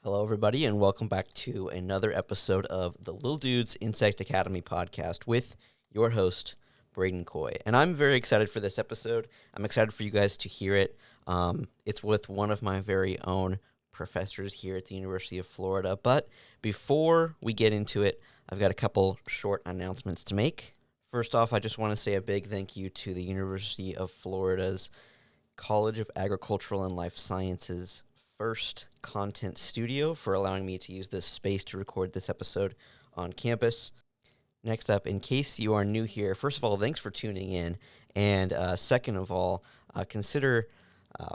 Hello, everybody, and welcome back to another episode of the Lil Dudes Insect Academy podcast with your host, Bradon Coy. And I'm very excited for this episode. I'm excited for you guys to hear it. It's with one of my very own professors here at the University of Florida. But before we get into it, I've got a couple short announcements to make. First off, I just want to say a big thank you to the University of Florida's College of Agricultural and Life Sciences first content studio for allowing me to use this space to record this episode on campus. Next up, in case you are new here, first of all, thanks for tuning in. And second of all, consider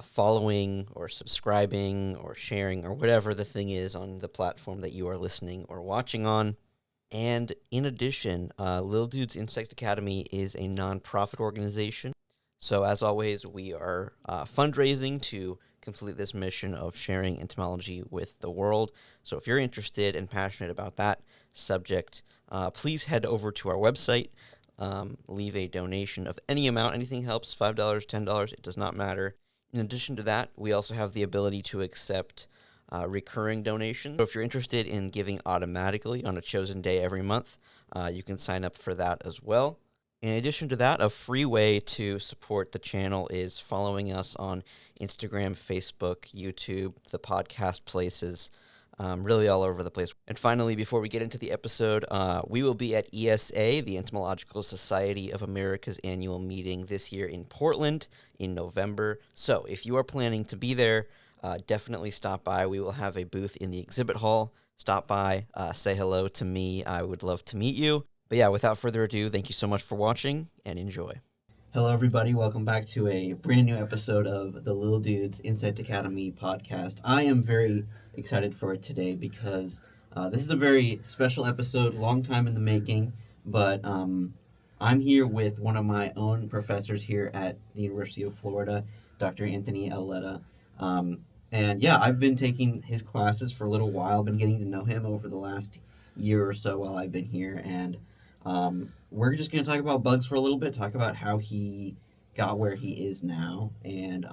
following or subscribing or sharing or whatever the thing is on the platform that you are listening or watching on. And in addition, Lil Dudes Insect Academy is a nonprofit organization. So as always, we are fundraising to complete this mission of sharing entomology with the world. So if you're interested and passionate about that subject, please head over to our website, leave a donation of any amount. Anything helps, $5, $10, it does not matter. In addition to that, we also have the ability to accept recurring donations. So if you're interested in giving automatically on a chosen day every month, you can sign up for that as well. In addition to that, a free way to support the channel is following us on Instagram, Facebook, YouTube, the podcast places, really all over the place. And finally, before we get into the episode, we will be at ESA, the Entomological Society of America's annual meeting this year in Portland in November. So if you are planning to be there, definitely stop by. We will have a booth in the exhibit hall. Stop by, say hello to me. I would love to meet you. But yeah, without further ado, thank you so much for watching, and enjoy. Hello, everybody. Welcome back to a brand new episode of the Lil Dudes Insect Academy podcast. I am very excited for it today because this is a very special episode, long time in the making, but I'm here with one of my own professors here at the University of Florida, Dr. Anthony Auletta. And yeah, I've been taking his classes for a little while, been getting to know him over the last year or so while I've been here, and we're just going to talk about bugs for a little bit, talk about how he got where he is now, and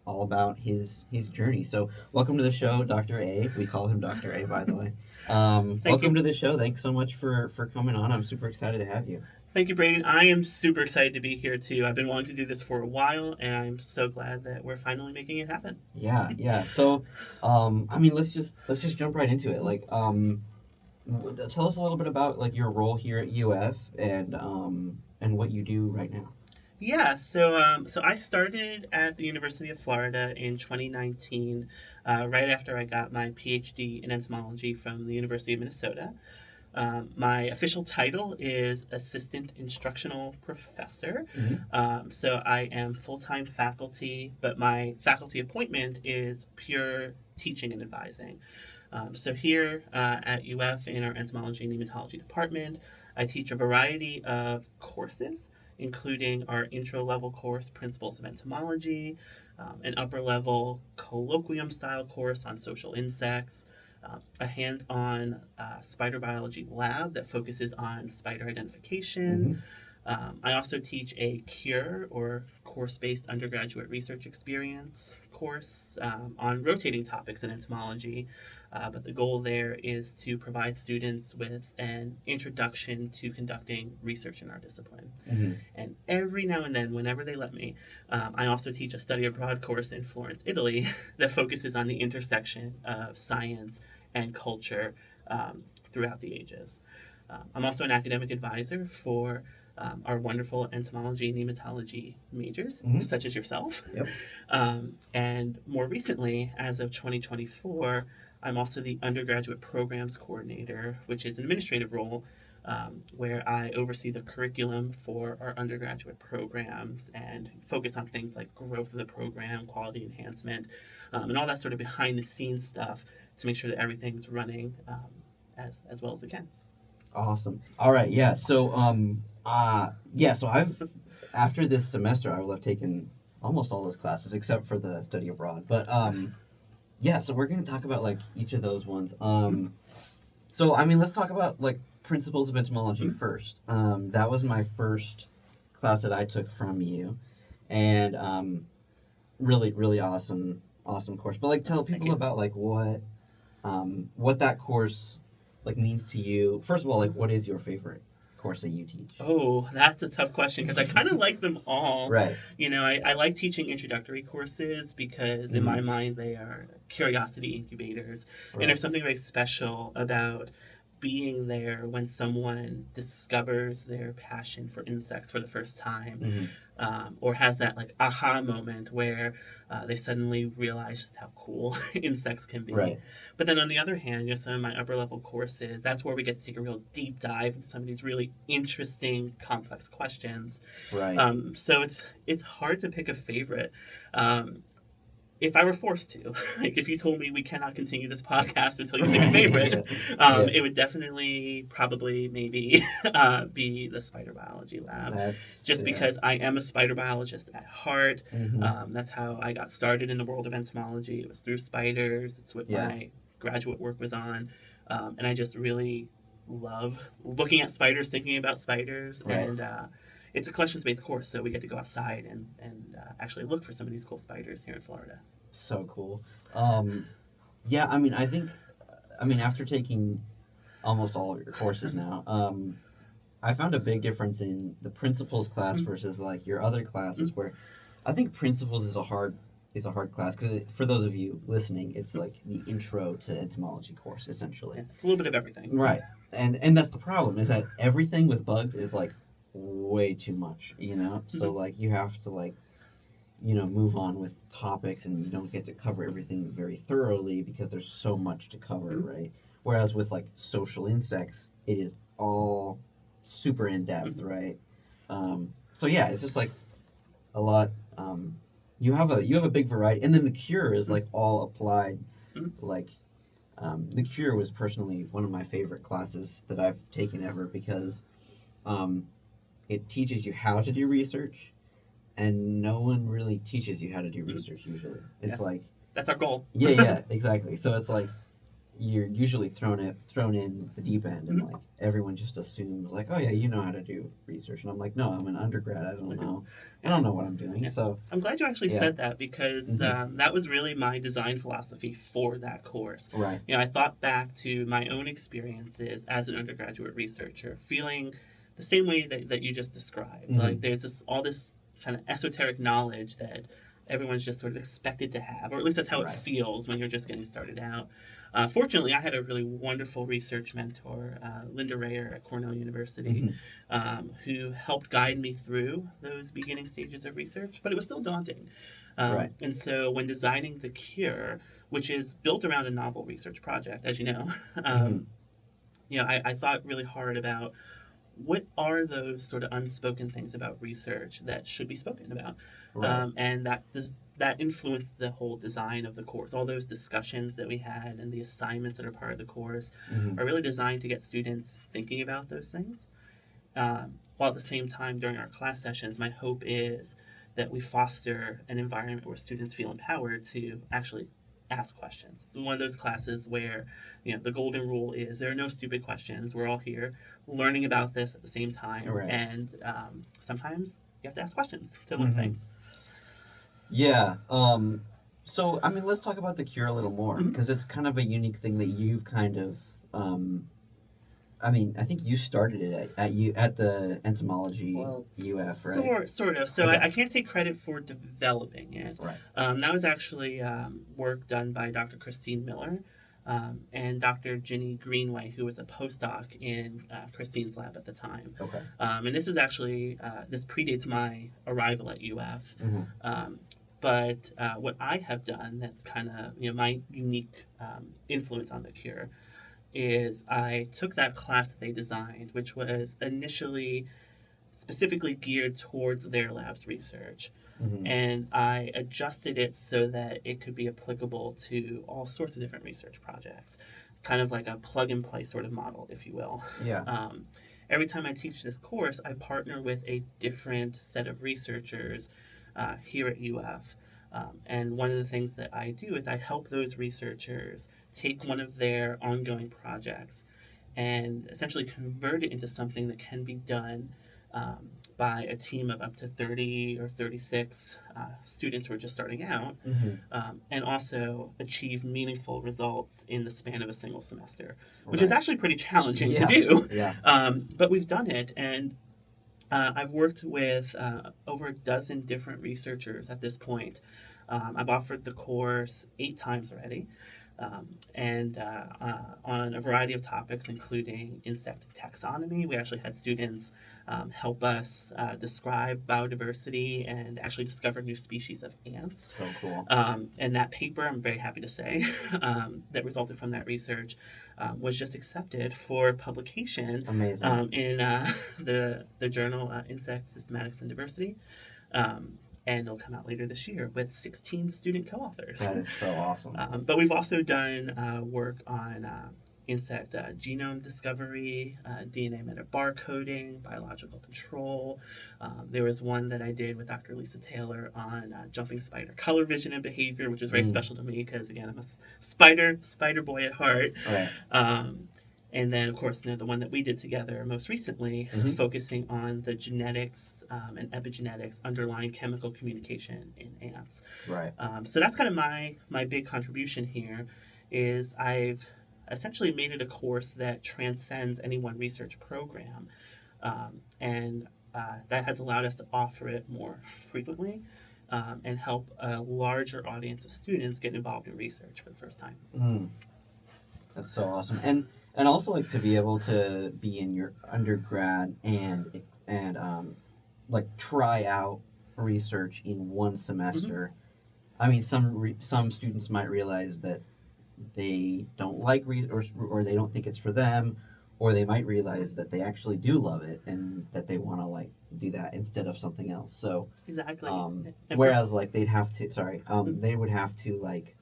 all about his journey. So welcome to the show, Dr. A. We call him Dr. A, by the way. Welcome to the show. Thanks so much for coming on. I'm super excited to have you. Thank you, Bradon. I am super excited to be here, too. I've been wanting to do this for a while, and I'm so glad that we're finally making it happen. Yeah. So, let's just jump right into it. Tell us a little bit about your role here at UF and what you do right now. Yeah, so I started at the University of Florida in 2019, right after I got my PhD in entomology from the University of Minnesota. My official title is Assistant Instructional Professor. Mm-hmm. So I am full-time faculty, but my faculty appointment is pure teaching and advising. So here at UF in our Entomology Nematology Department, I teach a variety of courses, including our intro-level course, Principles of Entomology, an upper-level colloquium-style course on social insects, a hands-on spider biology lab that focuses on spider identification. Mm-hmm. I also teach a CURE, or course-based undergraduate research experience course on rotating topics in entomology. But the goal there is to provide students with an introduction to conducting research in our discipline. Mm-hmm. And every now and then, whenever they let me, I also teach a study abroad course in Florence, Italy, that focuses on the intersection of science and culture throughout the ages. I'm also an academic advisor for our wonderful entomology and nematology majors, mm-hmm. such as yourself. Yep. And more recently, as of 2024, I'm also the undergraduate programs coordinator, which is an administrative role where I oversee the curriculum for our undergraduate programs and focus on things like growth of the program, quality enhancement, and all that sort of behind the scenes stuff to make sure that everything's running as well as it can. Awesome. All right. Yeah. So so I've after this semester I will have taken almost all those classes except for the study abroad. But so we're gonna talk about each of those ones. So let's talk about Principles of Entomology Mm-hmm. first. That was my first class that I took from you, and really awesome course. But tell people about what what that course like means to you. First of all, like what is your favorite course that you teach? Oh, that's a tough question because I kind of like them all. Right. I like teaching introductory courses because in my mind they are curiosity incubators. And there's something very special about being there when someone discovers their passion for insects for the first time, or has that like aha moment where they suddenly realize just how cool insects can be. Right. But then on the other hand, some of my upper level courses, that's where we get to take a real deep dive into some of these really interesting, complex questions. Right. So it's hard to pick a favorite. If I were forced to, like if you told me we cannot continue this podcast until you pick a favorite, it would definitely, probably, maybe be the spider biology lab. Just because I am a spider biologist at heart. That's how I got started in the world of entomology. It was through spiders. It's what my graduate work was on. And I just really love looking at spiders, thinking about spiders. And it's a collections-based course, so we get to go outside and actually look for some of these cool spiders here in Florida. So cool. Yeah, I mean, after taking almost all of your courses now, I found a big difference in the principles class versus like your other classes, where I think principles is a hard class because for those of you listening, it's like the intro to entomology course essentially. Yeah, it's a little bit of everything. Right, and that's the problem is that everything with bugs is like way too much, So like you have to like move on with topics and you don't get to cover everything very thoroughly because there's so much to cover, right? Whereas with like social insects, it is all super in depth, right? So yeah, it's just like a lot. You have a big variety, and then the cure is like all applied. Like the cure was personally one of my favorite classes that I've taken ever because it teaches you how to do research, and no one really teaches you how to do research usually. It's like that's our goal. Yeah, exactly. So it's like you're usually thrown in the deep end, and like everyone just assumes like, oh yeah, you know how to do research, and I'm like, no, I'm an undergrad. I don't know what I'm doing. So I'm glad you actually said that because that was really my design philosophy for that course. Right. I thought back to my own experiences as an undergraduate researcher, feeling the same way that you just described. Like there's all this kind of esoteric knowledge that everyone's just sort of expected to have, or at least that's how it feels when you're just getting started out. Fortunately, I had a really wonderful research mentor, Linda Rayer at Cornell University, who helped guide me through those beginning stages of research, but it was still daunting. And so when designing the cure, which is built around a novel research project, as you know, I thought really hard about what are those sort of unspoken things about research that should be spoken about, and that influenced the whole design of the course. All those discussions that we had and the assignments that are part of the course are really designed to get students thinking about those things. While at the same time, during our class sessions, my hope is that we foster an environment where students feel empowered to actually ask questions. It's one of those classes where, the golden rule is there are no stupid questions. We're all here learning about this at the same time, and sometimes you have to ask questions to learn things. Yeah. So I mean, let's talk about the cure a little more because it's kind of a unique thing that you've kind of. I mean, I think you started it at the Entomology UF, right? Sort of. So I can't take credit for developing it. Right. That was actually work done by Dr. Christine Miller and Dr. Ginny Greenway, who was a postdoc in Christine's lab at the time. Okay. And this is actually, this predates my arrival at UF. But what I have done that's kind of, my unique influence on the cure is I took that class that they designed, which was initially specifically geared towards their lab's research. And I adjusted it so that it could be applicable to all sorts of different research projects, kind of like a plug and play sort of model, if you will. Yeah. Every time I teach this course, I partner with a different set of researchers here at UF. And one of the things that I do is I help those researchers take one of their ongoing projects and essentially convert it into something that can be done by a team of up to 30 or 36 students who are just starting out, and also achieve meaningful results in the span of a single semester, which is actually pretty challenging to do. But we've done it, and I've worked with over a dozen different researchers at this point. I've offered the course 8 times already, and on a variety of topics, including insect taxonomy. We actually had students help us describe biodiversity and actually discover new species of ants. So cool. And that paper, I'm very happy to say, that resulted from that research was just accepted for publication. Amazing. In the journal Insect Systematics and Diversity. And it'll come out later this year with 16 student co-authors. That is so awesome. But we've also done work on insect genome discovery, DNA metabarcoding, biological control. There was one that I did with Dr. Lisa Taylor on jumping spider color vision and behavior, which is very special to me because, again, I'm a spider boy at heart. Right. And then, of course, the one that we did together most recently, focusing on the genetics and epigenetics underlying chemical communication in ants. Right. So that's kind of my big contribution here, is I've essentially made it a course that transcends any one research program, and that has allowed us to offer it more frequently and help a larger audience of students get involved in research for the first time. That's so awesome. And also, like, to be able to be in your undergrad and like try out research in one semester. I mean, some students might realize that they don't like or they don't think it's for them, or they might realize that they actually do love it and that they want to like do that instead of something else. So exactly. Whereas like they would have to like,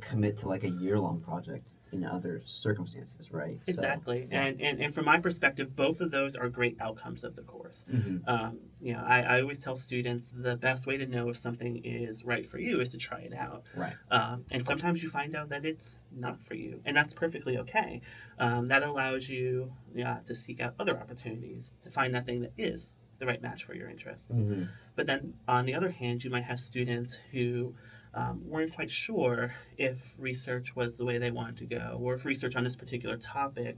commit to like a year-long project in other circumstances, right? Exactly. So, yeah. And from my perspective, both of those are great outcomes of the course. I always tell students the best way to know if something is right for you is to try it out. Right. And sometimes you find out that it's not for you, and that's perfectly okay. That allows you to seek out other opportunities to find that thing that is the right match for your interests. But then on the other hand, you might have students who weren't quite sure if research was the way they wanted to go, or if research on this particular topic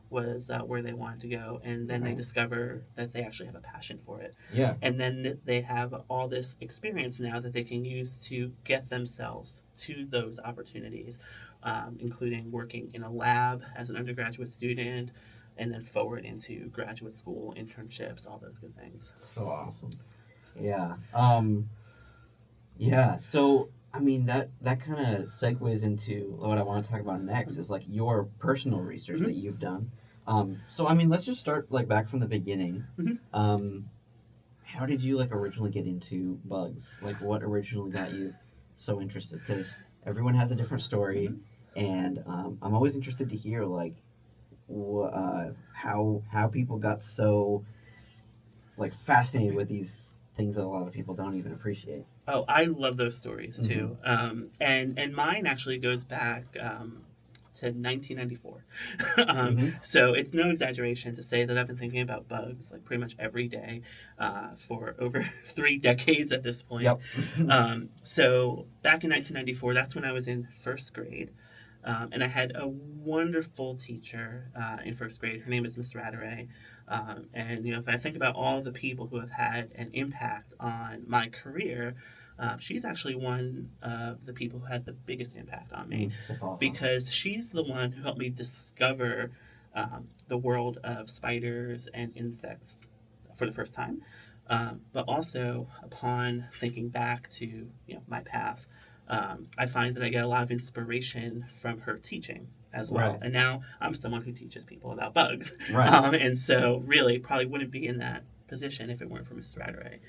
was where they wanted to go, and then they discover that they actually have a passion for it. Yeah. And then they have all this experience now that they can use to get themselves to those opportunities, including working in a lab as an undergraduate student, and then forward into graduate school internships, all those good things. So awesome. Yeah. Yeah. So, I mean, that kind of segues into what I want to talk about next, is like your personal research that you've done. So, I mean, let's just start like back from the beginning. How did you like originally get into bugs? Like, what originally got you so interested? Because everyone has a different story, and I'm always interested to hear like how people got so like fascinated with these things that a lot of people don't even appreciate. Oh, I love those stories too. And mine actually goes back to 1994. So it's no exaggeration to say that I've been thinking about bugs like pretty much every day for over 3 decades at this point. So back in 1994, that's when I was in first grade. And I had a wonderful teacher in first grade. Her name is Miss Ratteray. And if I think about all the people who have had an impact on my career, she's actually one of the people who had the biggest impact on me. That's awesome. Because she's the one who helped me discover the world of spiders and insects for the first time. But also, upon thinking back to my path, I find that I get a lot of inspiration from her teaching as well. And now I'm someone who teaches people about bugs. And so really probably wouldn't be in that position if it weren't for Mrs. Ratteray.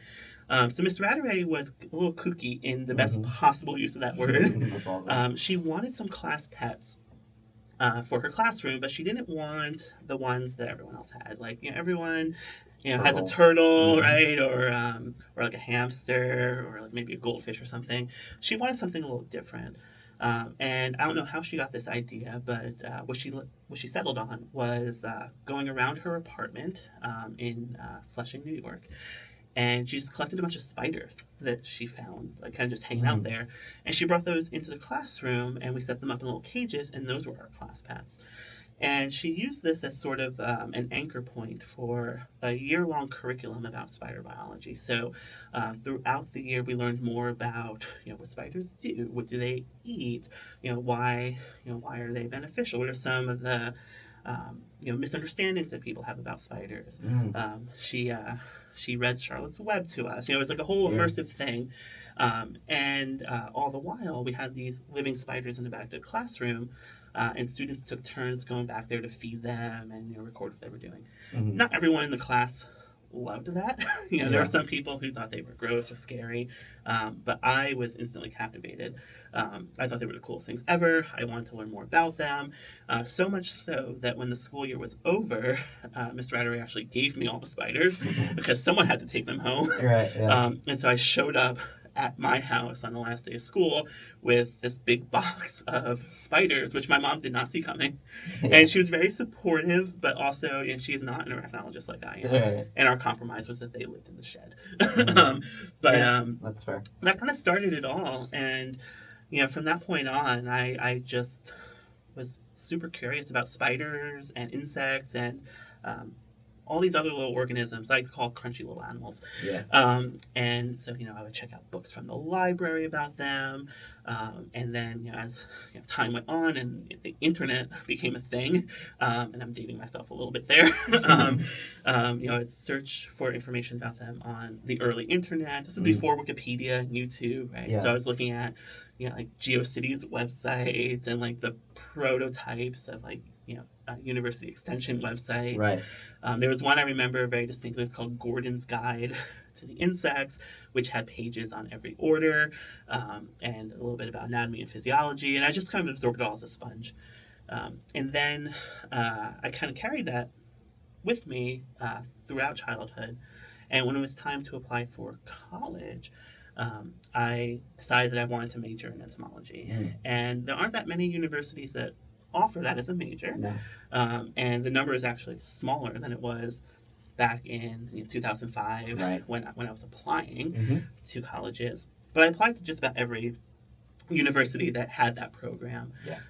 So Miss Ratteray was a little kooky in the best possible use of that word. That's awesome. She wanted some class pets for her classroom, but she didn't want the ones that everyone else had. Like, everyone has a turtle, right? Or like a hamster, or like maybe a goldfish or something. She wanted something a little different. And I don't know how she got this idea, but what she settled on was going around her apartment in Flushing, New York, and she just collected a bunch of spiders that she found, like kind of just hanging out there. And she brought those into the classroom, and we set them up in little cages, and those were our class pets. And she used this as sort of an anchor point for a year-long curriculum about spider biology. So throughout the year, we learned more about what spiders do, what do they eat, why are they beneficial, what are some of the misunderstandings that people have about spiders. She read Charlotte's Web to us. It was like a whole immersive thing. And all the while, we had these living spiders in the back of the classroom, and students took turns going back there to feed them and record what they were doing. Not everyone in the class loved that. There were some people who thought they were gross or scary, but I was instantly captivated. I thought they were the coolest things ever. I wanted to learn more about them, so much so that when the school year was over, Miss Rattery actually gave me all the spiders because someone had to take them home. Right. Yeah. And so I showed up at my house on the last day of school with this big box of spiders, which my mom did not see coming. And she was very supportive, but also, she is not an arachnologist like I am. Right. And our compromise was that they lived in the shed. That's fair. That kind of started it all. And, from that point on, I just was super curious about spiders and insects and all these other little organisms I like to call crunchy little animals. Yeah. And so, I would check out books from the library about them. And then, as time went on and the internet became a thing, and I'm dating myself a little bit there, I'd search for information about them on the early internet. This is before Wikipedia and YouTube, right? Yeah. So I was looking at, like GeoCities websites and like the prototypes of like, university extension websites. Right. There was one I remember very distinctly. It was called Gordon's Guide to the Insects, which had pages on every order, and a little bit about anatomy and physiology. And I just kind of absorbed it all as a sponge. And then I kind of carried that with me throughout childhood. And when it was time to apply for college, I decided that I wanted to major in entomology. And there aren't that many universities that offer that as a major. No. And the number is actually smaller than it was back in 2005, right, when I was applying to colleges. But I applied to just about every university that had that program. Yeah.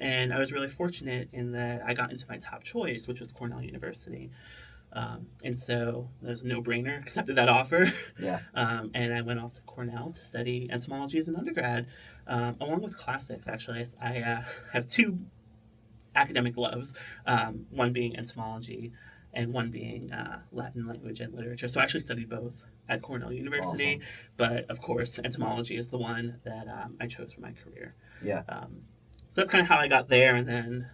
And I was really fortunate in that I got into my top choice, which was Cornell University. And so it was a no-brainer, accepted that offer. Yeah. And I went off to Cornell to study entomology as an undergrad, along with classics, actually. I have two academic loves, one being entomology and one being Latin language and literature. So I actually studied both at Cornell University, awesome. But of course entomology is the one that I chose for my career. Yeah. So that's kind of how I got there, and then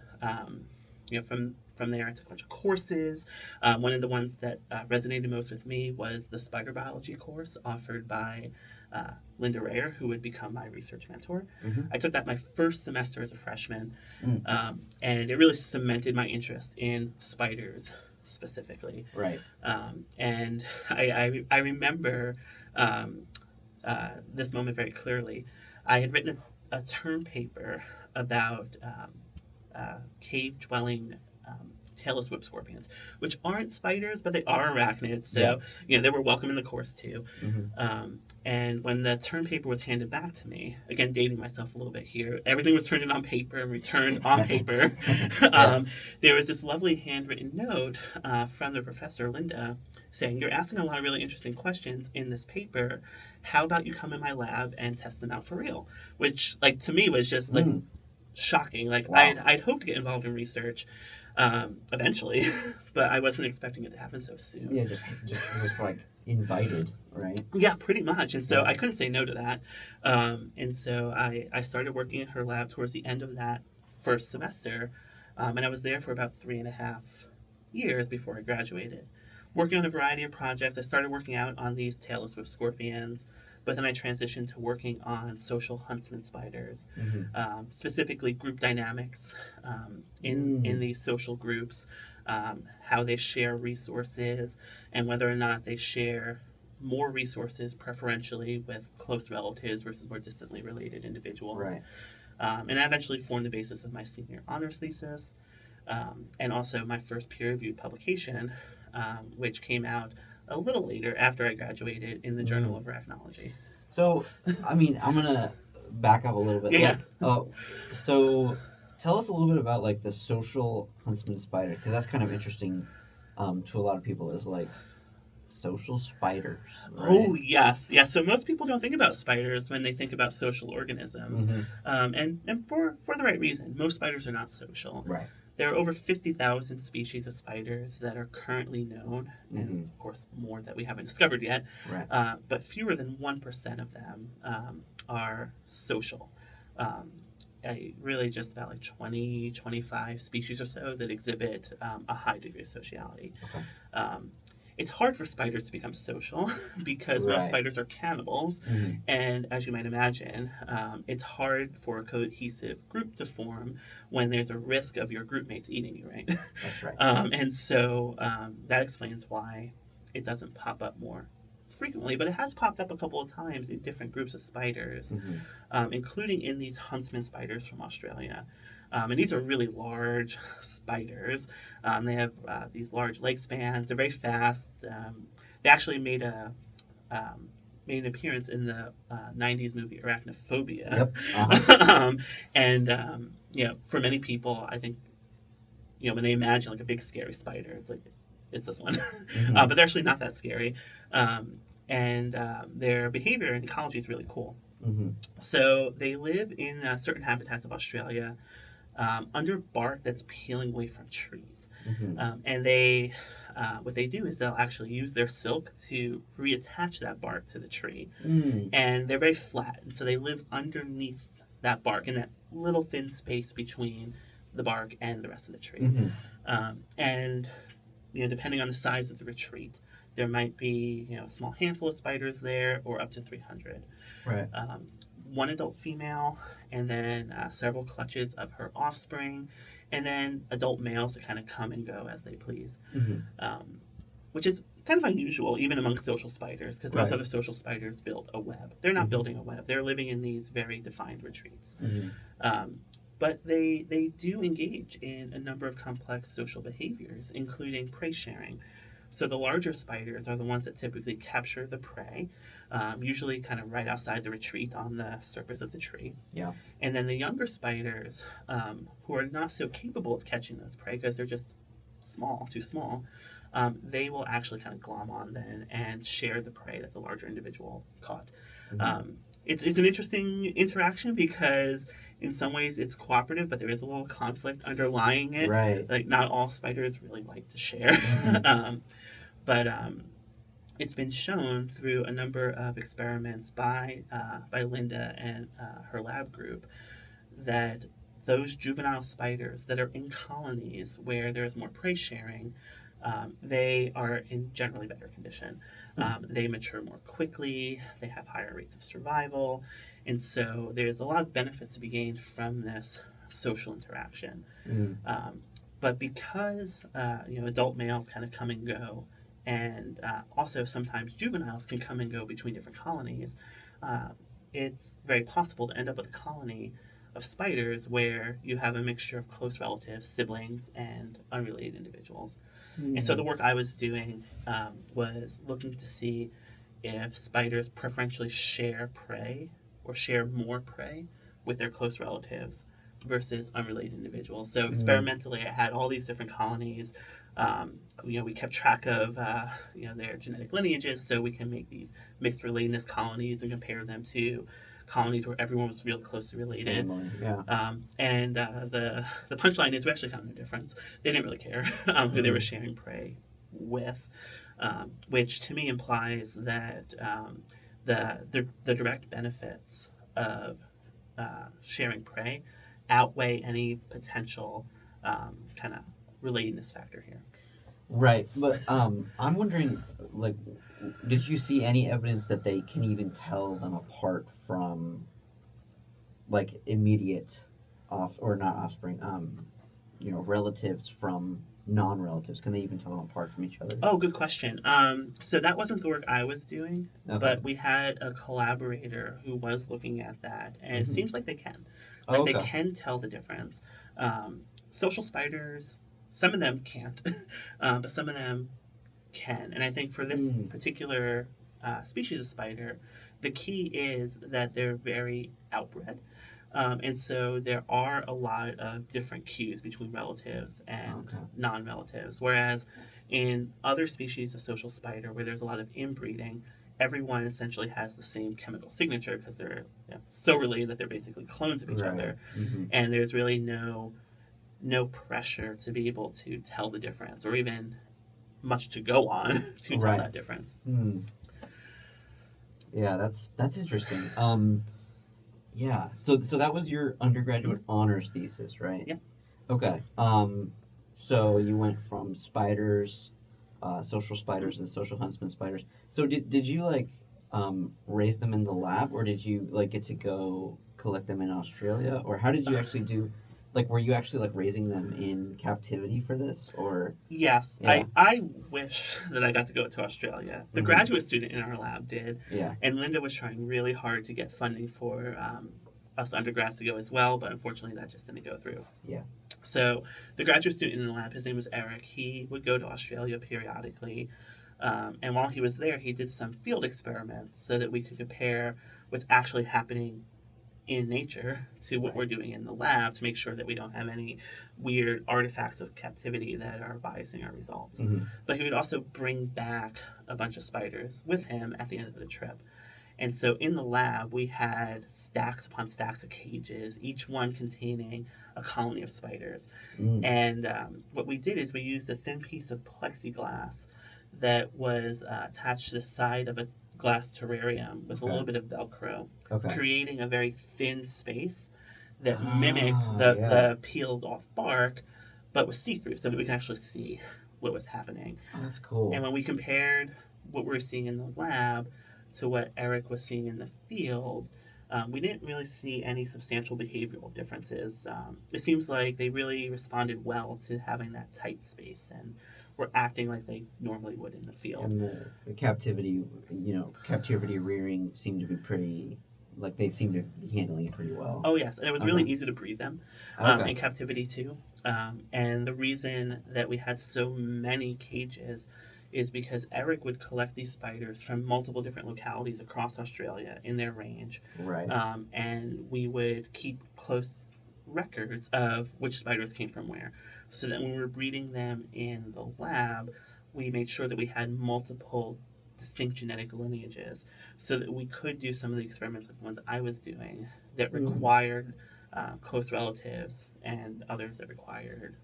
from there I took a bunch of courses. One of the ones that resonated most with me was the spider biology course offered by Linda Rayer, who would become my research mentor. I took that my first semester as a freshman, and it really cemented my interest in spiders specifically. Right. And I remember this moment very clearly. I had written a term paper about cave-dwelling tailless whip scorpions, which aren't spiders, but they are arachnids. So, they were welcome in the course too. And when the term paper was handed back to me, again, dating myself a little bit here, everything was turned in on paper and returned on paper. There was this lovely handwritten note from the professor, Linda, saying, "You're asking a lot of really interesting questions in this paper. How about you come in my lab and test them out for real?" Which, like, to me was just like shocking. Like, wow. I'd hoped to get involved in research eventually, but I wasn't expecting it to happen so soon. Yeah, just like invited, right? Yeah, pretty much. And so I couldn't say no to that. And so I started working in her lab towards the end of that first semester, and I was there for about 3.5 years before I graduated. Working on a variety of projects. I started working out on these tailless whip scorpions, but then I transitioned to working on social huntsman spiders, specifically group dynamics in these social groups, how they share resources, and whether or not they share more resources preferentially with close relatives versus more distantly related individuals. Right. And that eventually formed the basis of my senior honors thesis, and also my first peer-reviewed publication, which came out a little later after I graduated in the Journal of Arachnology. So, I mean, I'm gonna back up a little bit. Yeah. So tell us a little bit about like the social huntsman spider, because that's kind of interesting to a lot of people. Is like social spiders. Right? Oh yes, yeah. So most people don't think about spiders when they think about social organisms, and for the right reason. Most spiders are not social. Right. There are over 50,000 species of spiders that are currently known, and of course more that we haven't discovered yet. Right. But fewer than 1% of them are social. Really just about like 20, 25 species or so that exhibit a high degree of sociality. Okay. It's hard for spiders to become social because most spiders are cannibals, and as you might imagine, it's hard for a cohesive group to form when there's a risk of your group mates eating you, right? That's right. And so that explains why it doesn't pop up more frequently, but it has popped up a couple of times in different groups of spiders, including in these huntsman spiders from Australia. And these are really large spiders. They have these large leg spans. They're very fast. They actually made an appearance in the 90s movie Arachnophobia. Yep. Uh-huh. And for many people, I think, when they imagine like a big scary spider, it's like, it's this one. But they're actually not that scary. And their behavior and ecology is really cool. So they live in certain habitats of Australia under bark that's peeling away from trees. And they, what they do is they'll actually use their silk to reattach that bark to the tree. And they're very flat, and so they live underneath that bark in that little thin space between the bark and the rest of the tree. And depending on the size of the retreat, there might be a small handful of spiders there, or up to 300. Right. One adult female, and then several clutches of her offspring, and then adult males that kind of come and go as they please, which is kind of unusual even among social spiders, because most other social spiders build a web. They're not building a web. They're living in these very defined retreats. But they do engage in a number of complex social behaviors, including prey sharing. So the larger spiders are the ones that typically capture the prey, usually kind of right outside the retreat on the surface of the tree. Yeah. And then the younger spiders, who are not so capable of catching those prey because they're just too small, they will actually kind of glom on then and share the prey that the larger individual caught. It's an interesting interaction because in some ways it's cooperative, but there is a little conflict underlying it. Right. Like not all spiders really like to share. But it's been shown through a number of experiments by Linda and her lab group that those juvenile spiders that are in colonies where there's more prey sharing, they are in generally better condition. They mature more quickly, they have higher rates of survival, and so there's a lot of benefits to be gained from this social interaction. But because adult males kind of come and go, and also sometimes juveniles can come and go between different colonies, it's very possible to end up with a colony of spiders where you have a mixture of close relatives, siblings, and unrelated individuals. And so the work I was doing was looking to see if spiders preferentially share prey or share more prey with their close relatives versus unrelated individuals. So experimentally, I had all these different colonies. We kept track of their genetic lineages, so we can make these mixed relatedness colonies and compare them to colonies where everyone was really closely related. Family, yeah. And the punchline is we actually found no difference. They didn't really care who they were sharing prey with, which to me implies that the direct benefits of sharing prey outweigh any potential kind of relatedness factor here. Right, but I'm wondering, like, did you see any evidence that they can even tell them apart from, like, immediate relatives from non-relatives? Can they even tell them apart from each other? Oh, good question. So that wasn't the work I was doing, Okay. but we had a collaborator who was looking at that, and it seems like they can. Like, Oh, they okay. can tell the difference. Social spiders, some of them can't, but some of them can. And I think for this Mm, particular species of spider, the key is that they're very outbred. And so there are a lot of different cues between relatives and okay. non relatives. Whereas in other species of social spider, where there's a lot of inbreeding, everyone essentially has the same chemical signature because they're so related that they're basically clones of each Right. other. Mm-hmm. And there's really no pressure to be able to tell the difference or even much to go on to tell Right. that difference. Hmm. Yeah, that's interesting. Yeah. So that was your undergraduate honors thesis, right? Yeah. Okay. So you went from spiders, social spiders, and social huntsman spiders. So did you like raise them in the lab, or did you like get to go collect them in Australia, or how did you actually do? Like, were you actually like raising them in captivity for this, or Yes, yeah? I wish that I got to go to Australia. The Mm-hmm. graduate student in our lab did, Yeah. and Linda was trying really hard to get funding for us undergrads to go as well, but unfortunately that just didn't go through. Yeah. So the graduate student in the lab, his name was Eric. He would go to Australia periodically, and while he was there, he did some field experiments so that we could compare what's actually happening in nature to what Right. we're doing in the lab to make sure that we don't have any weird artifacts of captivity that are biasing our results. Mm-hmm. But he would also bring back a bunch of spiders with him at the end of the trip. And so in the lab, we had stacks upon stacks of cages, each one containing a colony of spiders. Mm. And what we did is we used a thin piece of plexiglass that was attached to the side of a glass terrarium with a Okay. little bit of Velcro, Okay. creating a very thin space that mimicked Ah, yeah. the peeled off bark, but was see through so that we can actually see what was happening. Oh, that's cool. And when we compared what we were seeing in the lab to what Eric was seeing in the field, we didn't really see any substantial behavioral differences. It seems like they really responded well to having that tight space and were acting like they normally would in the field. And the captivity, captivity rearing seemed to be pretty, like they seemed to be handling it pretty well. Oh, yes, and it was Okay. really easy to breed them Okay. in captivity too. And the reason that we had so many cages is because Eric would collect these spiders from multiple different localities across Australia in their range. Right. And we would keep close records of which spiders came from where. So that when we were breeding them in the lab, we made sure that we had multiple distinct genetic lineages so that we could do some of the experiments like the ones I was doing that required close relatives and others that required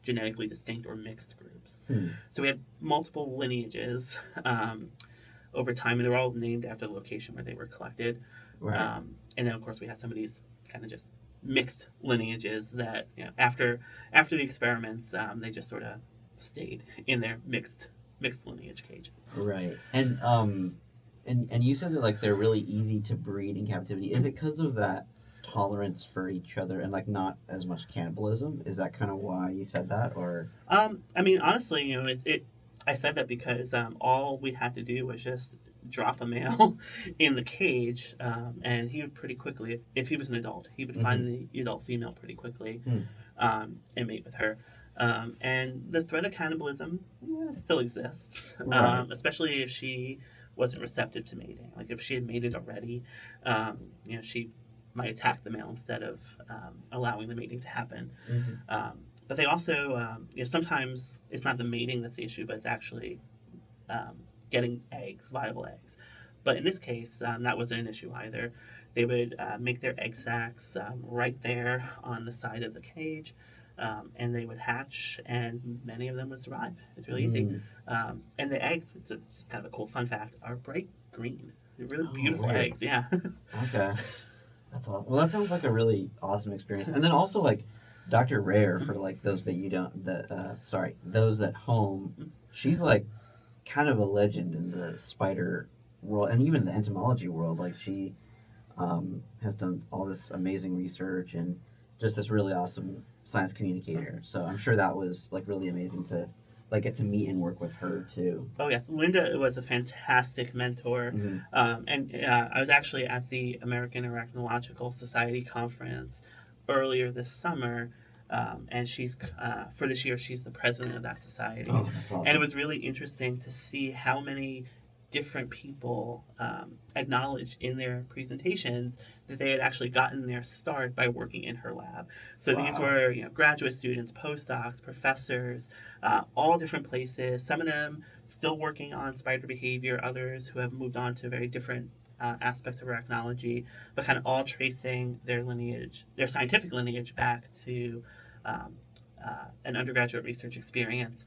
genetically distinct or mixed groups. Hmm. So we had multiple lineages over time, and they were all named after the location where they were collected. Right. And then, of course, we had some of these kind of just mixed lineages that, after the experiments, they just sort of stayed in their mixed lineage cage. Right. And you said that like they're really easy to breed in captivity. Is it because of that tolerance for each other and like not as much cannibalism? Is that kind of why you said that, or? I mean, honestly, I said that because all we had to do was just drop a male in the cage, and he would pretty quickly, if he was an adult, he would find the adult female pretty quickly and mate with her. And the threat of cannibalism still exists, Right. especially if she wasn't receptive to mating. Like if she had mated already, she might attack the male instead of allowing the mating to happen. But they also, sometimes it's not the mating that's the issue, but it's actually getting eggs, viable eggs. But in this case, that wasn't an issue either. They would make their egg sacs right there on the side of the cage, and they would hatch, and many of them would survive. It's really easy. And the eggs, it's just kind of a cool fun fact, are bright green. They're really beautiful weird. eggs, yeah. Okay. That's awesome. Well, that sounds like a really awesome experience. And then also like Dr. Rare, for like those that you don't, those at home, she's like kind of a legend in the spider world and even the entomology world. Like she has done all this amazing research and just this really awesome science communicator. So I'm sure that was like really amazing to get to meet and work with her too. Oh yes, Linda was a fantastic mentor, Mm-hmm. and I was actually at the American Arachnological Society conference earlier this summer, and she's for this year she's the president of that society, Oh, that's awesome. and it was really interesting to see how many different people acknowledged in their presentations that they had actually gotten their start by working in her lab. So these Wow. were graduate students, postdocs, professors, all different places. Some of them still working on spider behavior, others who have moved on to very different aspects of arachnology, but kind of all tracing their lineage, their scientific lineage, back to um, an undergraduate research experience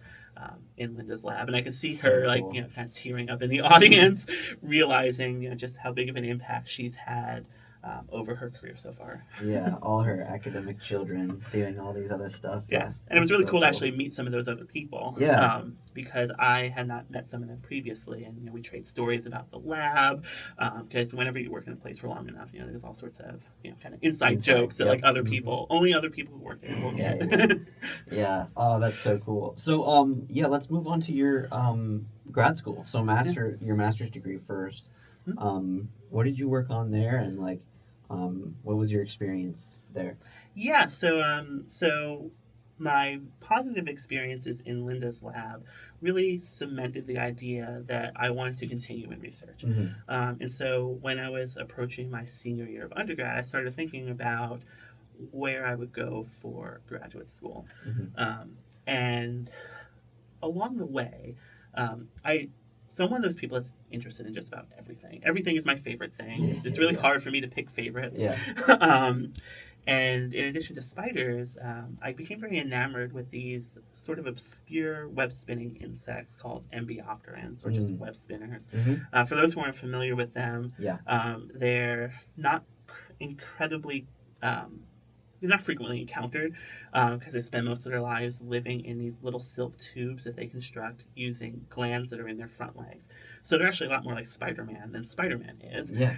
in Linda's lab. And I could see her, So like, cool. kind of tearing up in the audience, realizing, just how big of an impact she's had over her career so far. Yeah, all her academic children doing all these other stuff. Yes, and it was that's really so cool to actually meet some of those other people. Yeah. Because I had not met some of them previously, and we trade stories about the lab. Because whenever you work in a place for long enough, there's all sorts of kind of inside jokes that yep. like other Mhm. people, only other people who work there will Yeah, get. Yeah. Oh, that's so cool. So, yeah, let's move on to your grad school. So, your master's degree first. What did you work on there, and what was your experience there? Yeah, so my positive experiences in Linda's lab really cemented the idea that I wanted to continue in research. Mm-hmm. And so when I was approaching my senior year of undergrad, I started thinking about where I would go for graduate school. Mm-hmm. And along the way, I so I'm one of those people that's interested in just about everything. Everything is my favorite thing. It's really hard for me to pick favorites. Yeah. And in addition to spiders, I became very enamored with these sort of obscure web spinning insects called Embiopterans, or just web spinners. Mm-hmm. For those who aren't familiar with them, Yeah. They're not incredibly they're not frequently encountered because they spend most of their lives living in these little silk tubes that they construct using glands that are in their front legs. So they're actually a lot more like Spider-Man than Spider-Man is. Yeah.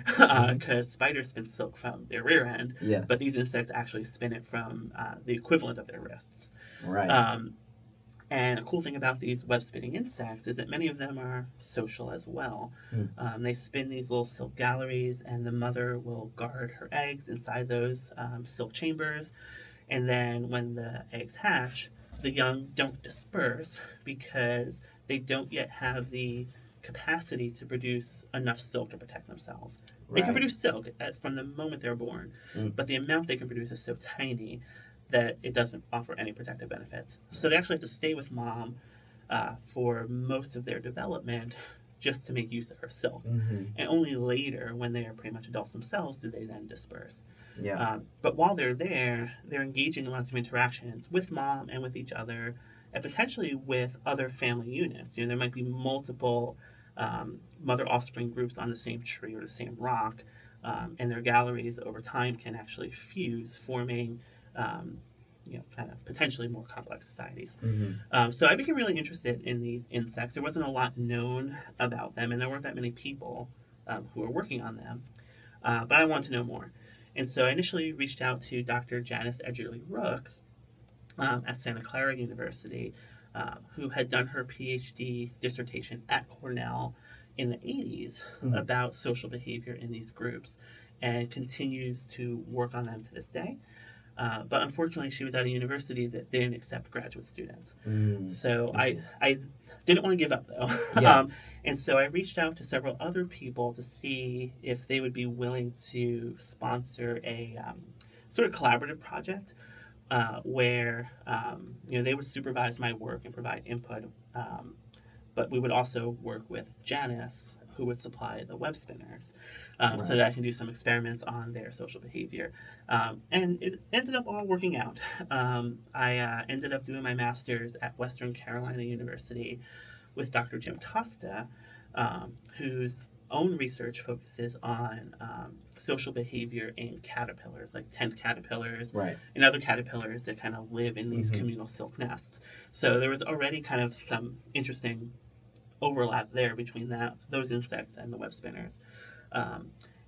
Because spiders spin silk from their rear end, Yeah. but these insects actually spin it from the equivalent of their wrists. Right. And a cool thing about these web spinning insects is that many of them are social as well. They spin these little silk galleries, and the mother will guard her eggs inside those silk chambers. And then when the eggs hatch, the young don't disperse because they don't yet have the capacity to produce enough silk to protect themselves. They can produce silk from the moment they're born, but the amount they can produce is so tiny that it doesn't offer any protective benefits. So they actually have to stay with mom for most of their development just to make use of her silk. And only later, when they are pretty much adults themselves, do they then disperse. Yeah. But while they're there, they're engaging in lots of interactions with mom and with each other, and potentially with other family units. There might be multiple mother-offspring groups on the same tree or the same rock, and their galleries over time can actually fuse, forming kind of potentially more complex societies. So I became really interested in these insects. There wasn't a lot known about them, and there weren't that many people who were working on them. But I wanted to know more. And so I initially reached out to Dr. Janice Edgerly Rooks at Santa Clara University, who had done her PhD dissertation at Cornell in the 80s about social behavior in these groups, and continues to work on them to this day. But unfortunately, she was at a university that didn't accept graduate students. So I didn't want to give up, though. Yeah. And so I reached out to several other people to see if they would be willing to sponsor a sort of collaborative project where they would supervise my work and provide input, but we would also work with Janice, who would supply the web spinners. So that I can do some experiments on their social behavior. And it ended up all working out. I ended up doing my master's at Western Carolina University with Dr. Jim Costa, whose own research focuses on social behavior in caterpillars, like tent caterpillars and other caterpillars that kind of live in these communal silk nests. So there was already kind of some interesting overlap there between those insects and the web spinners.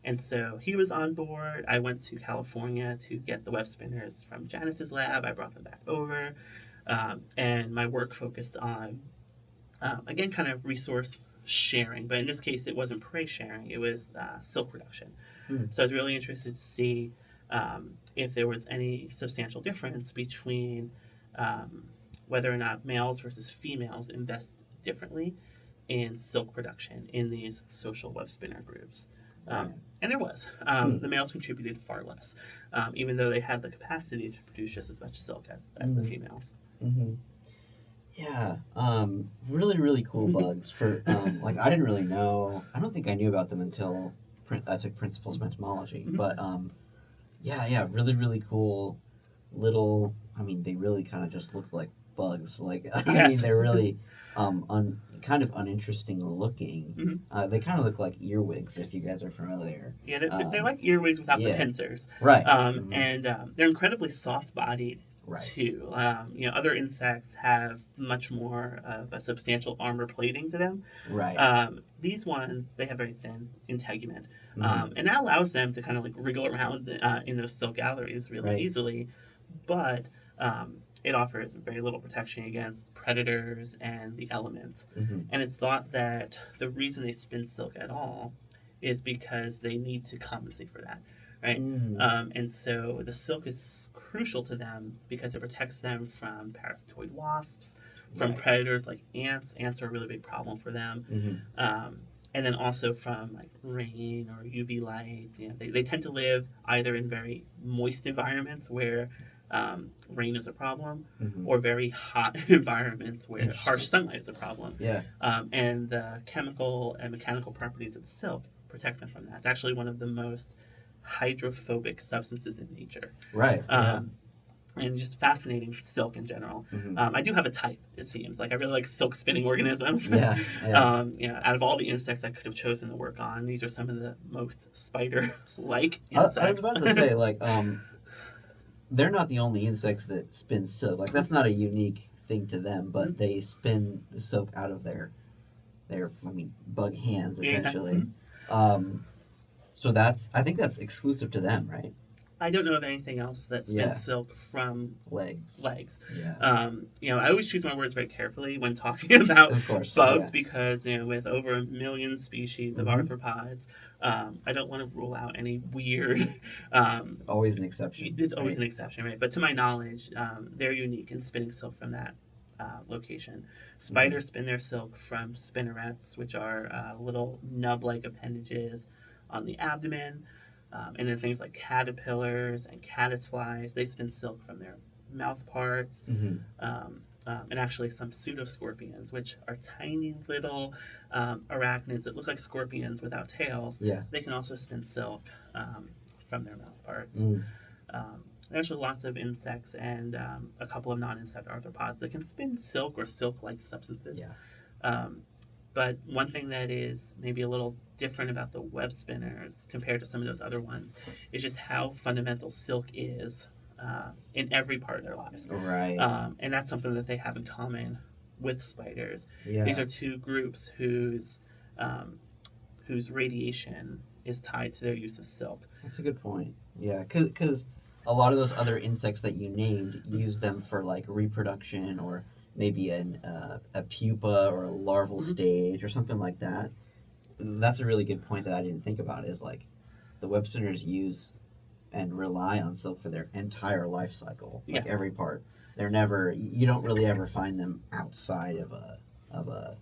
And so he was on board. I went to California to get the web spinners from Janice's lab. I brought them back over. And my work focused on, again, kind of resource sharing. But in this case, it wasn't prey sharing, it was silk production. So I was really interested to see if there was any substantial difference between whether or not males versus females invest differently in silk production in these social web spinner groups. And there was. The males contributed far less, even though they had the capacity to produce just as much silk as the females. Mm-hmm. Yeah, really, really cool bugs. For like, I didn't really know. I don't think I knew about them until I took Principles of Entomology. But yeah, really, really cool. Little. I mean, they really kind of just look like bugs. Like, I mean, they're really kind of uninteresting looking. They kind of look like earwigs, if you guys are familiar. Yeah, they're like earwigs without the pincers. Right. And they're incredibly soft-bodied. Right. Too. Other insects have much more of a substantial armor plating to them. Right. These ones, they have very thin integument. And that allows them to kind of like wriggle around in those silk galleries really easily. But it offers very little protection against predators and the elements. And it's thought that the reason they spin silk at all is because they need to compensate for that. Right? And so the silk is crucial to them because it protects them from parasitoid wasps, from predators like ants. Ants are a really big problem for them. And then also from like rain or UV light. They tend to live either in very moist environments where rain is a problem, or very hot environments where harsh sunlight is a problem. And the chemical and mechanical properties of the silk protect them from that. It's actually one of the most hydrophobic substances in nature. Right. And just fascinating silk in general. I do have a type, it seems. Like, I really like silk spinning organisms. Out of all the insects I could have chosen to work on, these are some of the most spider-like insects. I was about to say, like, they're not the only insects that spin silk. Like, that's not a unique thing to them, but they spin the silk out of their bug hands, essentially. So I think that's exclusive to them, right? I don't know of anything else that spins silk from legs. I always choose my words very carefully when talking about bugs because, with over 1 million species of arthropods, I don't want to rule out any weird... always an exception. There's always an exception, right? But to my knowledge, they're unique in spinning silk from that location. Spiders spin their silk from spinnerets, which are little nub-like appendages on the abdomen, and then things like caterpillars and caddisflies, they spin silk from their mouth parts, and actually some pseudoscorpions, which are tiny little arachnids that look like scorpions without tails. They can also spin silk from their mouth parts. There's lots of insects and a couple of non-insect arthropods that can spin silk or silk-like substances. But one thing that is maybe a little different about the web spinners compared to some of those other ones is just how fundamental silk is in every part of their lives. And that's something that they have in common with spiders. These are two groups whose radiation is tied to their use of silk. That's a good point. Yeah, because a lot of those other insects that you named use them for like reproduction or maybe a pupa or a larval stage or something like that. That's a really good point that I didn't think about, is like the web spinners use and rely on silk for their entire life cycle, like every part. They're never, you don't really ever find them outside of a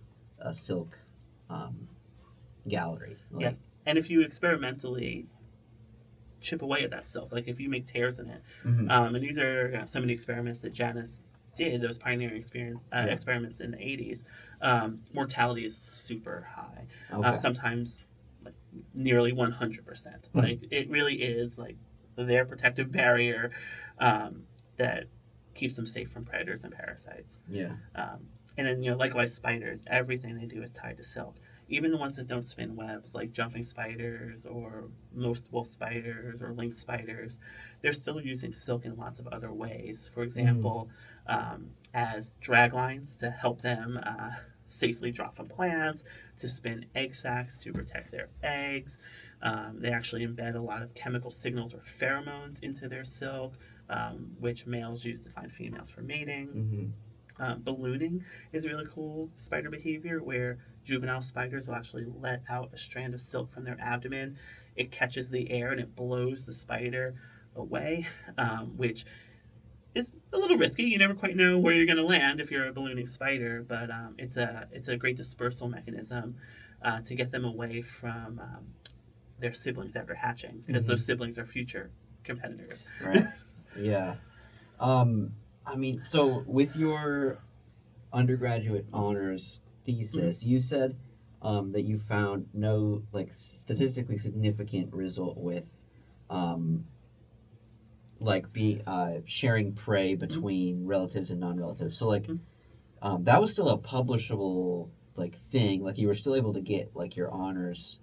silk gallery. Like, and if you experimentally chip away at that silk, like if you make tears in it, and these are some of the experiments that Janice did, those pioneering experiments in the 80s, mortality is super high. Sometimes like nearly 100%. Like it really is like their protective barrier that keeps them safe from predators and parasites. And then likewise spiders, everything they do is tied to silk. Even the ones that don't spin webs, like jumping spiders or most wolf spiders or lynx spiders, they're still using silk in lots of other ways. For example, as drag lines to help them safely drop from plants, to spin egg sacs to protect their eggs. They actually embed a lot of chemical signals or pheromones into their silk, which males use to find females for mating. Mm-hmm. Ballooning is a really cool spider behavior where juvenile spiders will actually let out a strand of silk from their abdomen. It catches the air and it blows the spider away, which is a little risky. You never quite know where you're going to land if you're a ballooning spider, but it's a great dispersal mechanism to get them away from their siblings after hatching, because those siblings are future competitors. Right. Yeah. I mean, so with your undergraduate honors thesis, you said that you found no like statistically significant result with like sharing prey between relatives and non-relatives. So like that was still a publishable like thing. Like you were still able to get like your honors,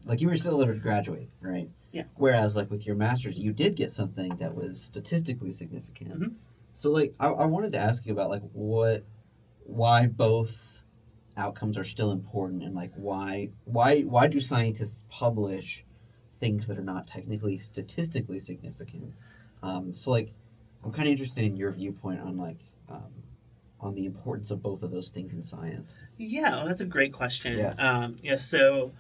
like you were still able to graduate, right? Yeah. Whereas like with your master's, you did get something that was statistically significant. Mm-hmm. So like I wanted to ask you about like why both outcomes are still important, and like why do scientists publish things that are not technically statistically significant? So like I'm kind of interested in your viewpoint on like on the importance of both of those things in science. Yeah, well, that's a great question. Yeah. So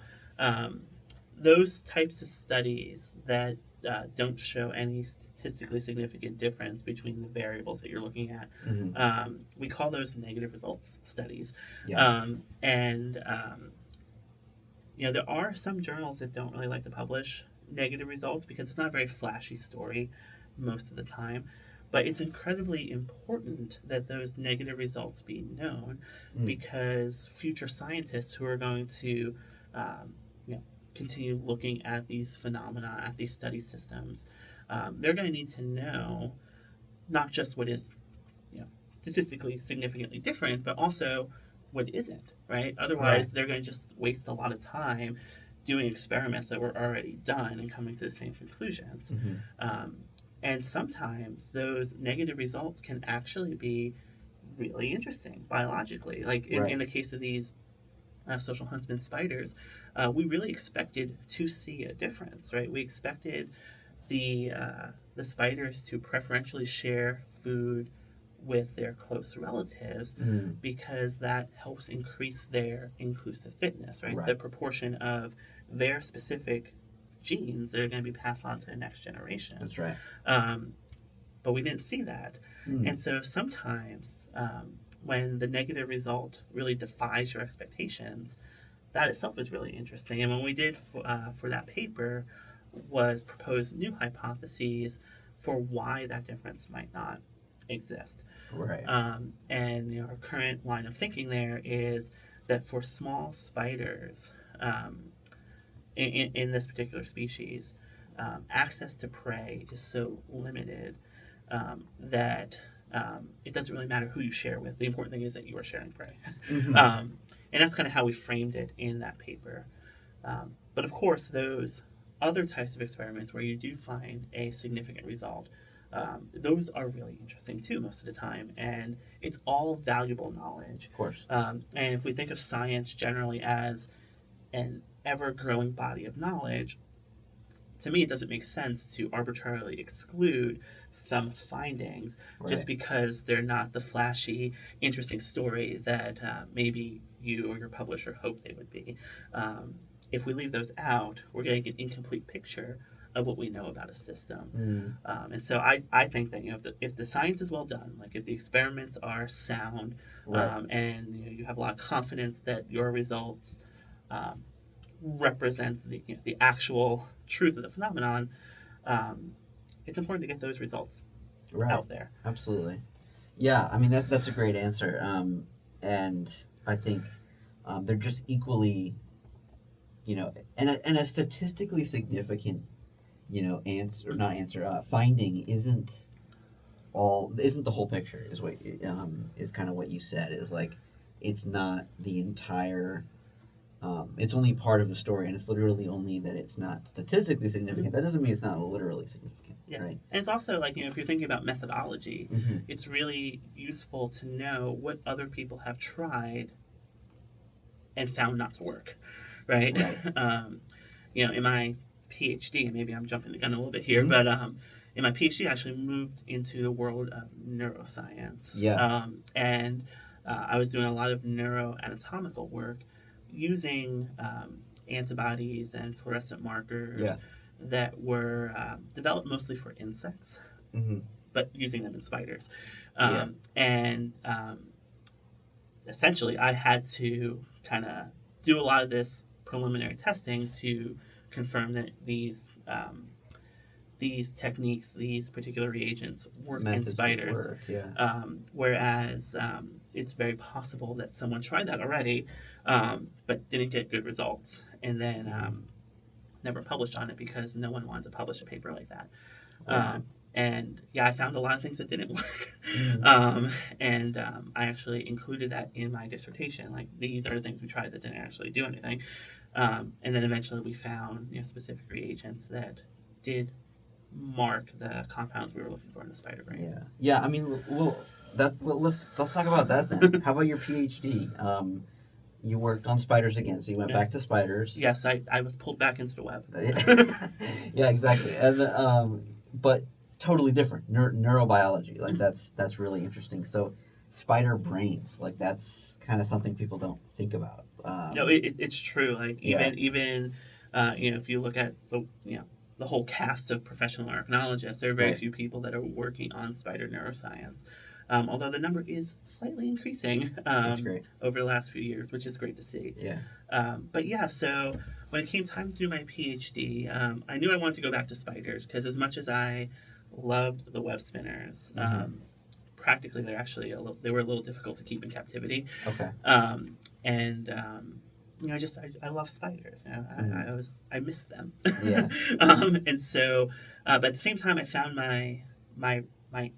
those types of studies that don't show any statistically significant difference between the variables that you're looking at, we call those negative results studies. Yeah. There are some journals that don't really like to publish negative results because it's not a very flashy story most of the time. But it's incredibly important that those negative results be known because future scientists who are going to continue looking at these phenomena, at these study systems, they're going to need to know not just what is statistically significantly different, but also what isn't, right? Otherwise, they're going to just waste a lot of time doing experiments that were already done and coming to the same conclusions. And sometimes those negative results can actually be really interesting biologically. Like in the case of these social huntsman spiders, we really expected to see a difference, right? We expected the spiders to preferentially share food with their close relatives because that helps increase their inclusive fitness, right? The proportion of their specific genes that are going to be passed on to the next generation. That's right. But we didn't see that. And so sometimes when the negative result really defies your expectations, that itself is really interesting. And what we did for that paper was propose new hypotheses for why that difference might not exist. Right. And our current line of thinking there is that for small spiders, in this particular species, access to prey is so limited that it doesn't really matter who you share with. The important thing is that you are sharing prey. And that's kind of how we framed it in that paper. But of course, those other types of experiments where you do find a significant result, those are really interesting too most of the time. And it's all valuable knowledge. Of course. And if we think of science generally as an ever-growing body of knowledge, to me it doesn't make sense to arbitrarily exclude some findings just because they're not the flashy, interesting story that maybe you or your publisher hoped they would be. If we leave those out, we're getting an incomplete picture of what we know about a system. And so I think that if the science is well done, like if the experiments are sound, and you have a lot of confidence that your results represent the actual truth of the phenomenon, it's important to get those results out there. Absolutely. Yeah, I mean that's a great answer, and I think they're just equally, and a statistically significant, finding isn't the whole picture. Is what is kind of what you said. Is like it's not the entire. It's only part of the story, and it's literally only that it's not statistically significant. That doesn't mean it's not literally significant. Yes. Right? And it's also like, if you're thinking about methodology, it's really useful to know what other people have tried and found not to work, right? Right. In my PhD, and maybe I'm jumping the gun a little bit here, Mhm. but in my PhD, I actually moved into the world of neuroscience. Yeah. And I was doing a lot of neuroanatomical work using antibodies and fluorescent markers Yeah. that were developed mostly for insects, Hmm. but using them in spiders. Yeah. And essentially, I had to kind of do a lot of this preliminary testing to confirm that these techniques, these particular reagents work in Methods would spiders. work. Yeah. Whereas it's very possible that someone tried that already, but didn't get good results, and then never published on it because no one wanted to publish a paper like that. Right. And yeah, I found a lot of things that didn't work. Mhm. And I actually included that in my dissertation. Like, these are the things we tried that didn't actually do anything. And then eventually we found specific reagents that did mark the compounds we were looking for in the spider brain. Yeah. Yeah. I mean, let's talk about that then. How about your PhD? You worked on spiders again, so you went Yeah. back to spiders. Yes, I was pulled back into the web. Yeah, exactly. And but totally different neurobiology. Like that's really interesting. So spider brains, like that's kind of something people don't think about. No, it's true. Like, Yeah. even if you look at the whole cast of professional arachnologists, there are very Right. few people that are working on spider neuroscience. Although the number is slightly increasing That's great. over the last few years, which is great to see. Yeah. But yeah, so when it came time to do my PhD, I knew I wanted to go back to spiders because, as much as I loved the web spinners, practically they were a little difficult to keep in captivity. Okay. And I love spiders. I miss them. Yeah. And so, but at the same time, I found my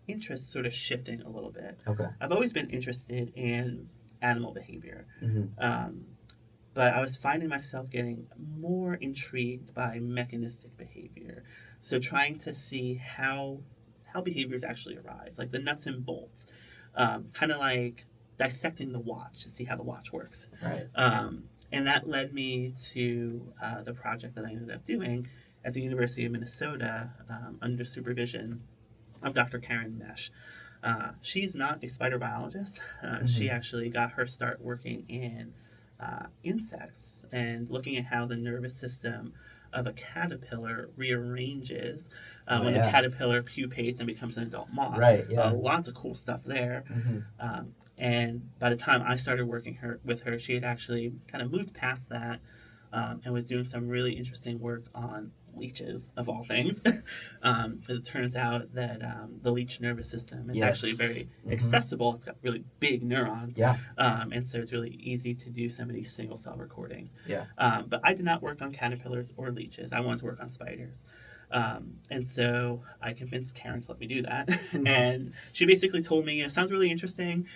interest sort of shifting a little bit. Okay. I've always been interested in animal behavior, Hmm. but I was finding myself getting more intrigued by mechanistic behavior. So trying to see how behaviors actually arise, like the nuts and bolts, kind of like dissecting the watch to see how the watch works. Right. And that led me to the project that I ended up doing at the University of Minnesota under supervision of Dr. Karen Mesh. She's not a spider biologist. She actually got her start working in insects and looking at how the nervous system of a caterpillar rearranges when the caterpillar pupates and becomes an adult moth. Right. Yeah. Lots of cool stuff there. And by the time I started working with her, she had actually kind of moved past that and was doing some really interesting work on leeches, of all things. Because it turns out that the leech nervous system is actually very accessible. It's got really big neurons. Yeah. And so it's really easy to do some of these single cell recordings. Yeah. But I did not work on caterpillars or leeches. I wanted to work on spiders. And so I convinced Karen to let me do that. And she basically told me, sounds really interesting.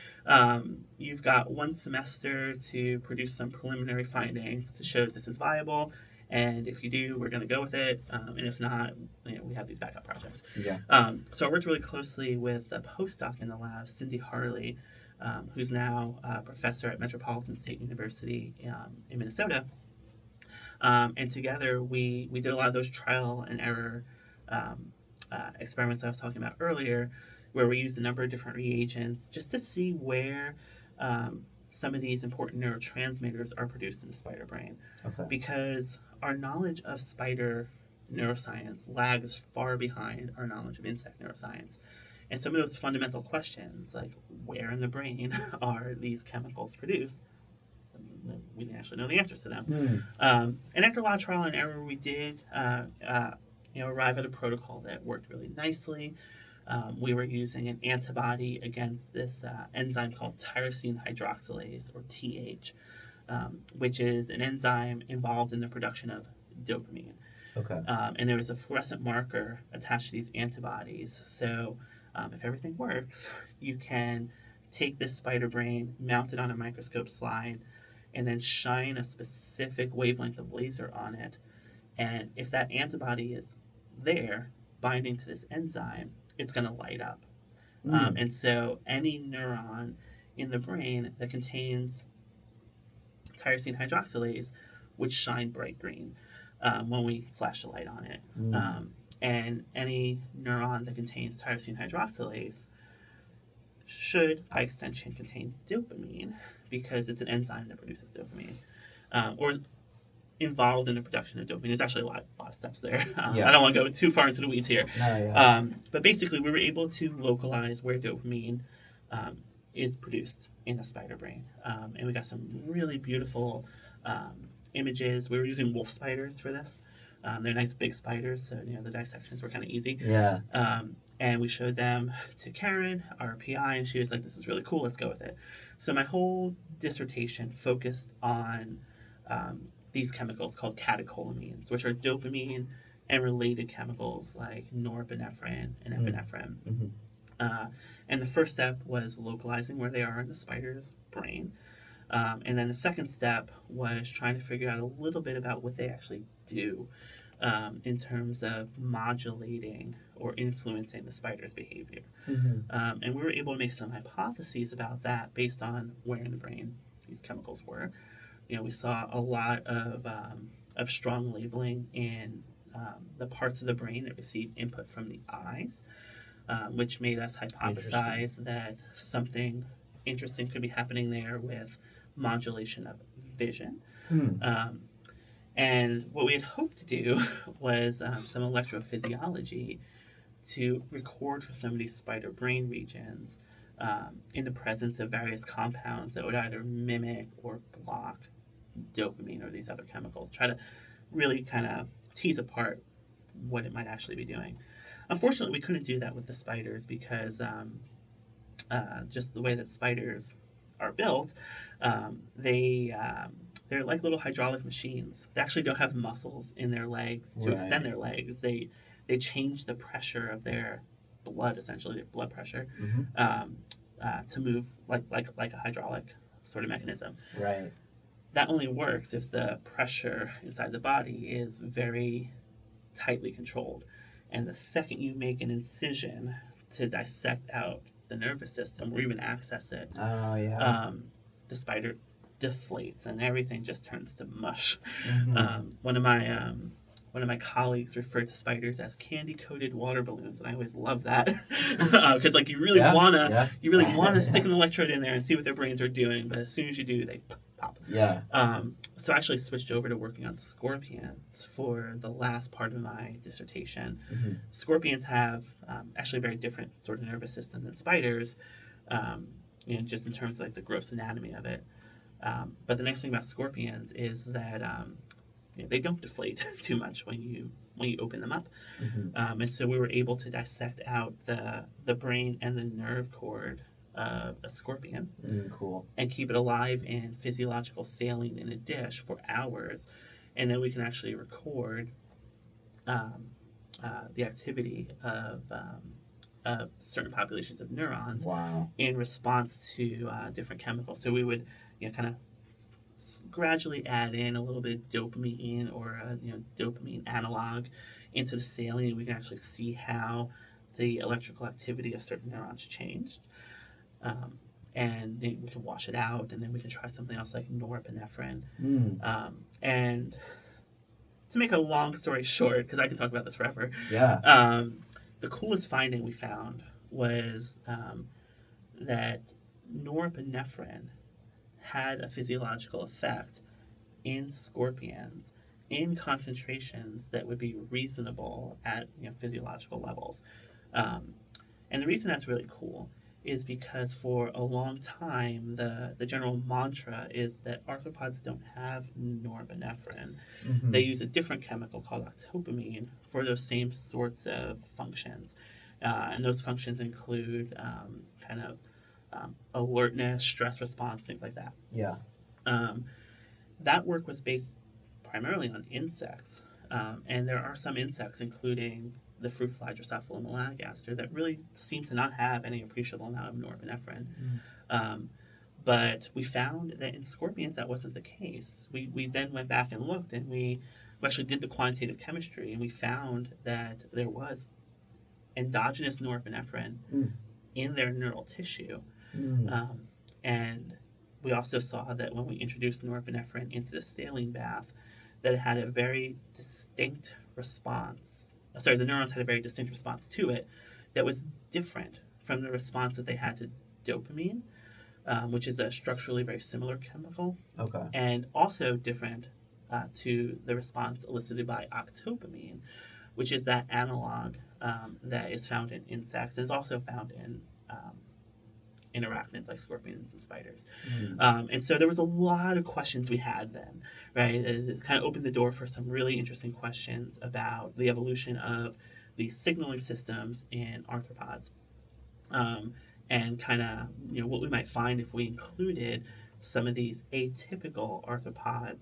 You've got 1 semester to produce some preliminary findings to show that this is viable. And if you do, we're going to go with it. And if not, we have these backup projects. Yeah. So I worked really closely with a postdoc in the lab, Cindy Harley, who's now a professor at Metropolitan State University in Minnesota. And together we did a lot of those trial and error experiments I was talking about earlier, where we used a number of different reagents just to see where some of these important neurotransmitters are produced in the spider brain. Okay. Because our knowledge of spider neuroscience lags far behind our knowledge of insect neuroscience. And some of those fundamental questions, like where in the brain are these chemicals produced, we didn't actually know the answers to them. And after a lot of trial and error, we did arrive at a protocol that worked really nicely. We were using an antibody against this enzyme called tyrosine hydroxylase, or TH, which is an enzyme involved in the production of dopamine. Okay. And there was a fluorescent marker attached to these antibodies. So if everything works, you can take this spider brain, mount it on a microscope slide, and then shine a specific wavelength of laser on it. And if that antibody is there, binding to this enzyme, it's going to light up. And so any neuron in the brain that contains tyrosine hydroxylase would shine bright green when we flash a light on it. And any neuron that contains tyrosine hydroxylase should, by extension, contain dopamine because it's an enzyme that produces dopamine, or is involved in the production of dopamine. There's actually a lot of steps there. I don't want to go too far into the weeds here. But basically, we were able to localize where dopamine is produced in the spider brain. And we got some really beautiful images. We were using wolf spiders for this. They're nice big spiders, so the dissections were kind of easy. And we showed them to Karen, our PI, and she was like, "This is really cool. Let's go with it." So my whole dissertation focused on these chemicals called catecholamines, which are dopamine and related chemicals like norepinephrine and epinephrine. And the first step was localizing where they are in the spider's brain. And then the second step was trying to figure out a little bit about what they actually do in terms of modulating or influencing the spider's behavior. And we were able to make some hypotheses about that based on where in the brain these chemicals were. We saw a lot of strong labeling in the parts of the brain that receive input from the eyes, which made us hypothesize that something interesting could be happening there with modulation of vision. And what we had hoped to do was some electrophysiology to record for some of these spider brain regions in the presence of various compounds that would either mimic or block dopamine or these other chemicals. Try to really kind of tease apart what it might actually be doing. Unfortunately, we couldn't do that with the spiders because just the way that spiders are built, they're like little hydraulic machines. They actually don't have muscles in their legs to extend their legs. They change the pressure of their blood, essentially their blood pressure, to move like a hydraulic sort of mechanism. That only works if the pressure inside the body is very tightly controlled. And the second you make an incision to dissect out the nervous system or even access it, the spider deflates and everything just turns to mush. One of my colleagues referred to spiders as candy-coated water balloons, and I always love that because you really wanna stick an electrode in there and see what their brains are doing, but as soon as you do, they pop. So I actually switched over to working on scorpions for the last part of my dissertation. Scorpions have actually a very different sort of nervous system than spiders, just in terms of the gross anatomy of it. But the nice thing about scorpions is that they don't deflate too much when you open them up. And so we were able to dissect out the brain and the nerve cord of a scorpion and keep it alive in physiological saline in a dish for hours, and then we can actually record the activity of certain populations of neurons in response to different chemicals. So we would kind of gradually add in a little bit of dopamine or dopamine analog into the saline. We can actually see how the electrical activity of certain neurons changed. And then we can wash it out, and then we can try something else like norepinephrine. And to make a long story short, because I can talk about this forever, the coolest finding we found was that norepinephrine had a physiological effect in scorpions in concentrations that would be reasonable at physiological levels. And the reason that's really cool is because for a long time, the general mantra is that arthropods don't have norepinephrine. They use a different chemical called octopamine for those same sorts of functions. And those functions include alertness, stress response, things like that. That work was based primarily on insects. And there are some insects, including the fruit fly Drosophila melanogaster, that really seem to not have any appreciable amount of norepinephrine. But we found that in scorpions that wasn't the case. We then went back and looked, and we actually did the quantitative chemistry, and we found that there was endogenous norepinephrine in their neural tissue. And we also saw that when we introduced norepinephrine into the saline bath, that it had a very distinct response. Sorry, the neurons had a very distinct response to it that was different from the response that they had to dopamine, which is a structurally very similar chemical, Okay. and also different to the response elicited by octopamine, which is that analog that is found in insects and is also found in arachnids like scorpions and spiders. And so there was a lot of questions we had then, right? It kind of opened the door for some really interesting questions about the evolution of the signaling systems in arthropods, and kind of what we might find if we included some of these atypical arthropods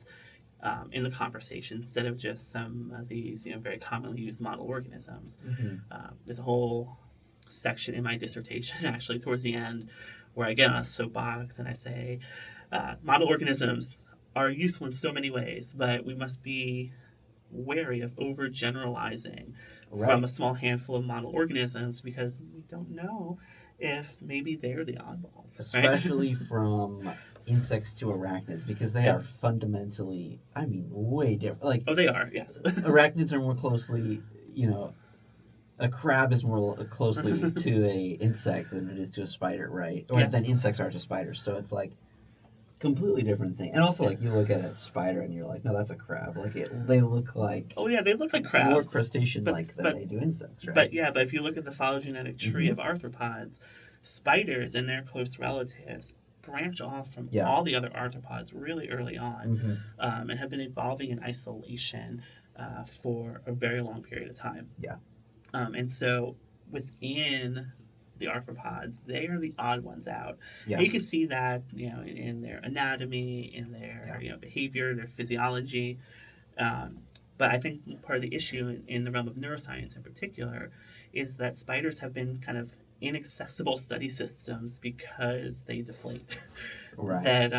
in the conversation instead of just some of these very commonly used model organisms. There's a whole section in my dissertation actually towards the end where I get on a soapbox and I say model organisms are useful in so many ways, but we must be wary of overgeneralizing from a small handful of model organisms because we don't know if maybe they're the oddballs. Especially from insects to arachnids, because they are fundamentally, way different. Like, they are, yes. Arachnids are more closely, a crab is more closely to a insect than it is to a spider, right? Or than insects are to spiders. So it's like completely different thing. And also, like, you look at a spider and you're like, no, that's a crab. Like, they look like they look like crabs. More crustacean-like than they do insects, right? But if you look at the phylogenetic tree of arthropods, spiders and their close relatives branch off from all the other arthropods really early on, and have been evolving in isolation for a very long period of time. And so within the arthropods, they are the odd ones out. And you can see that in their anatomy, in their behavior, their physiology. But I think part of the issue in the realm of neuroscience in particular is that spiders have been kind of inaccessible study systems because they deflate. That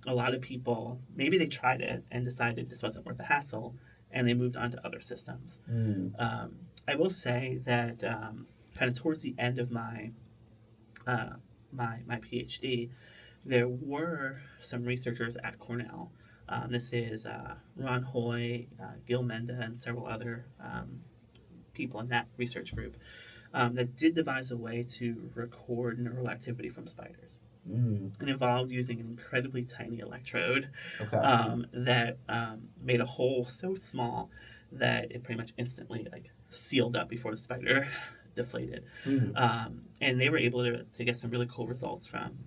a lot of people, maybe they tried it and decided this wasn't worth the hassle, and they moved on to other systems. I will say that kind of towards the end of my PhD, there were some researchers at Cornell. This is Ron Hoy, Gil Menda, and several other people in that research group that did devise a way to record neural activity from spiders. It involved using an incredibly tiny electrode that made a hole so small that it pretty much instantly sealed up before the spider deflated. And they were able to get some really cool results from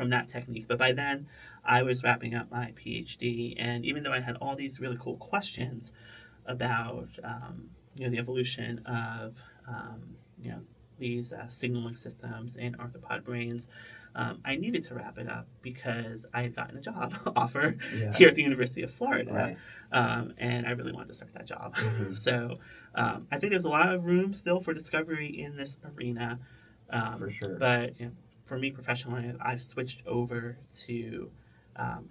that technique. But by then, I was wrapping up my PhD, and even though I had all these really cool questions about the evolution of these signaling systems in arthropod brains, I needed to wrap it up because I had gotten a job offer here at the University of Florida, and I really wanted to start that job. So I think there's a lot of room still for discovery in this arena. For sure. But for me professionally, I've switched over to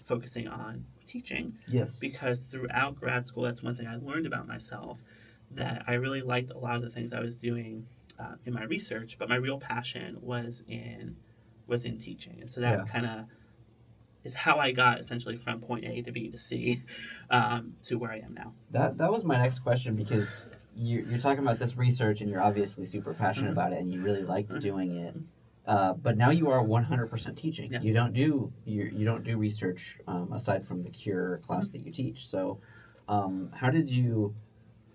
focusing on teaching. Because throughout grad school, that's one thing I learned about myself, that I really liked a lot of the things I was doing in my research, but my real passion was in teaching. And so that kind of is how I got essentially from point A to B to C to where I am now. That was my next question, because you're talking about this research and you're obviously super passionate about it and you really liked doing it. But now you are 100% teaching. You don't do research aside from the Cure class that you teach. So how did you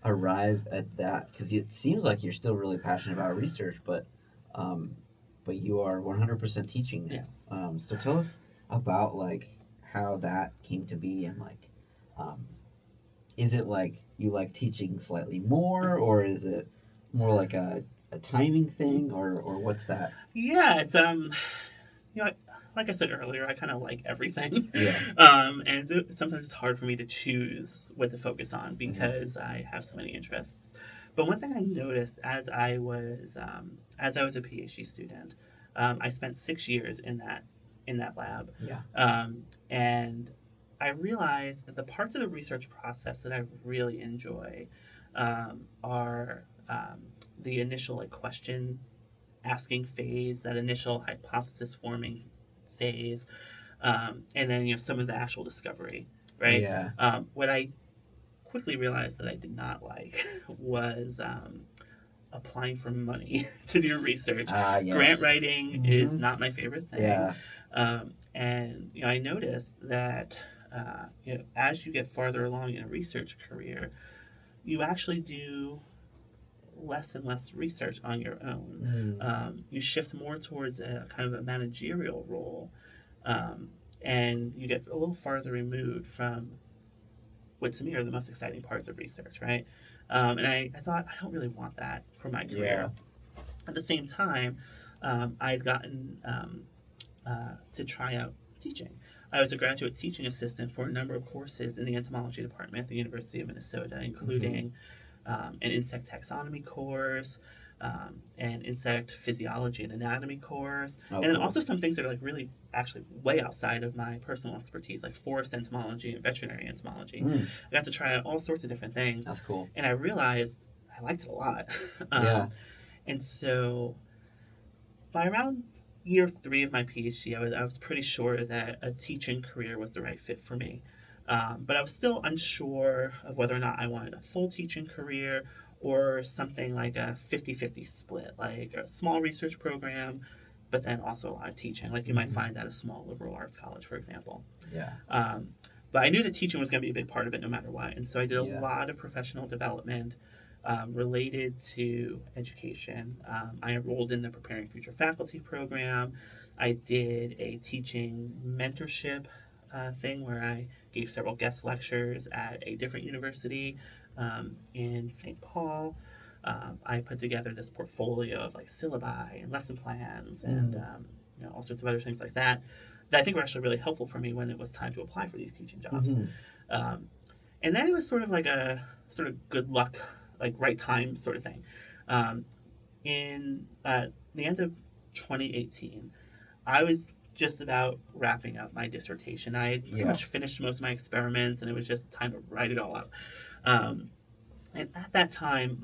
arrive at that? Because it seems like you're still really passionate about research, but you are 100% teaching now. So tell us about how that came to be, and is it you like teaching slightly more, or is it more like a timing thing, or what's that? It's like I said earlier, I kind of like everything. And sometimes it's hard for me to choose what to focus on because I have so many interests. But one thing I noticed as I was a PhD student, I spent 6 years in that lab. And I realized that the parts of the research process that I really enjoy are the initial question asking phase, that initial hypothesis forming phase, and then some of the actual discovery, right? Yeah. What I quickly realized that I did not like was applying for money to do research. Yes. Grant writing is not my favorite thing. Yeah. And I noticed that as you get farther along in a research career, you actually do less and less research on your own. You shift more towards a kind of a managerial role, and you get a little farther removed from what to me are the most exciting parts of research, right? And I thought, I don't really want that for my career. At the same time, I had gotten to try out teaching. I was a graduate teaching assistant for a number of courses in the entomology department at the University of Minnesota, including an insect taxonomy course, an insect physiology and anatomy course, and then also some things that are like really actually way outside of my personal expertise, like forest entomology and veterinary entomology. I got to try out all sorts of different things. That's cool. And I realized I liked it a lot. And so by around year 3 of my PhD, I was pretty sure that a teaching career was the right fit for me. But I was still unsure of whether or not I wanted a full teaching career or something like a 50-50 split, like a small research program, but then also a lot of teaching, like you might find at a small liberal arts college, for example. But I knew that teaching was going to be a big part of it no matter what. And so I did a lot of professional development related to education. I enrolled in the Preparing Future Faculty program. I did a teaching mentorship thing where I gave several guest lectures at a different university in St. Paul. I put together this portfolio of like syllabi and lesson plans and all sorts of other things like that I think were actually really helpful for me when it was time to apply for these teaching jobs. And then it was sort of like a sort of good luck, like right time sort of thing. In the end of 2018, I was just about wrapping up my dissertation. I had pretty much finished most of my experiments, and it was just time to write it all up. And at that time,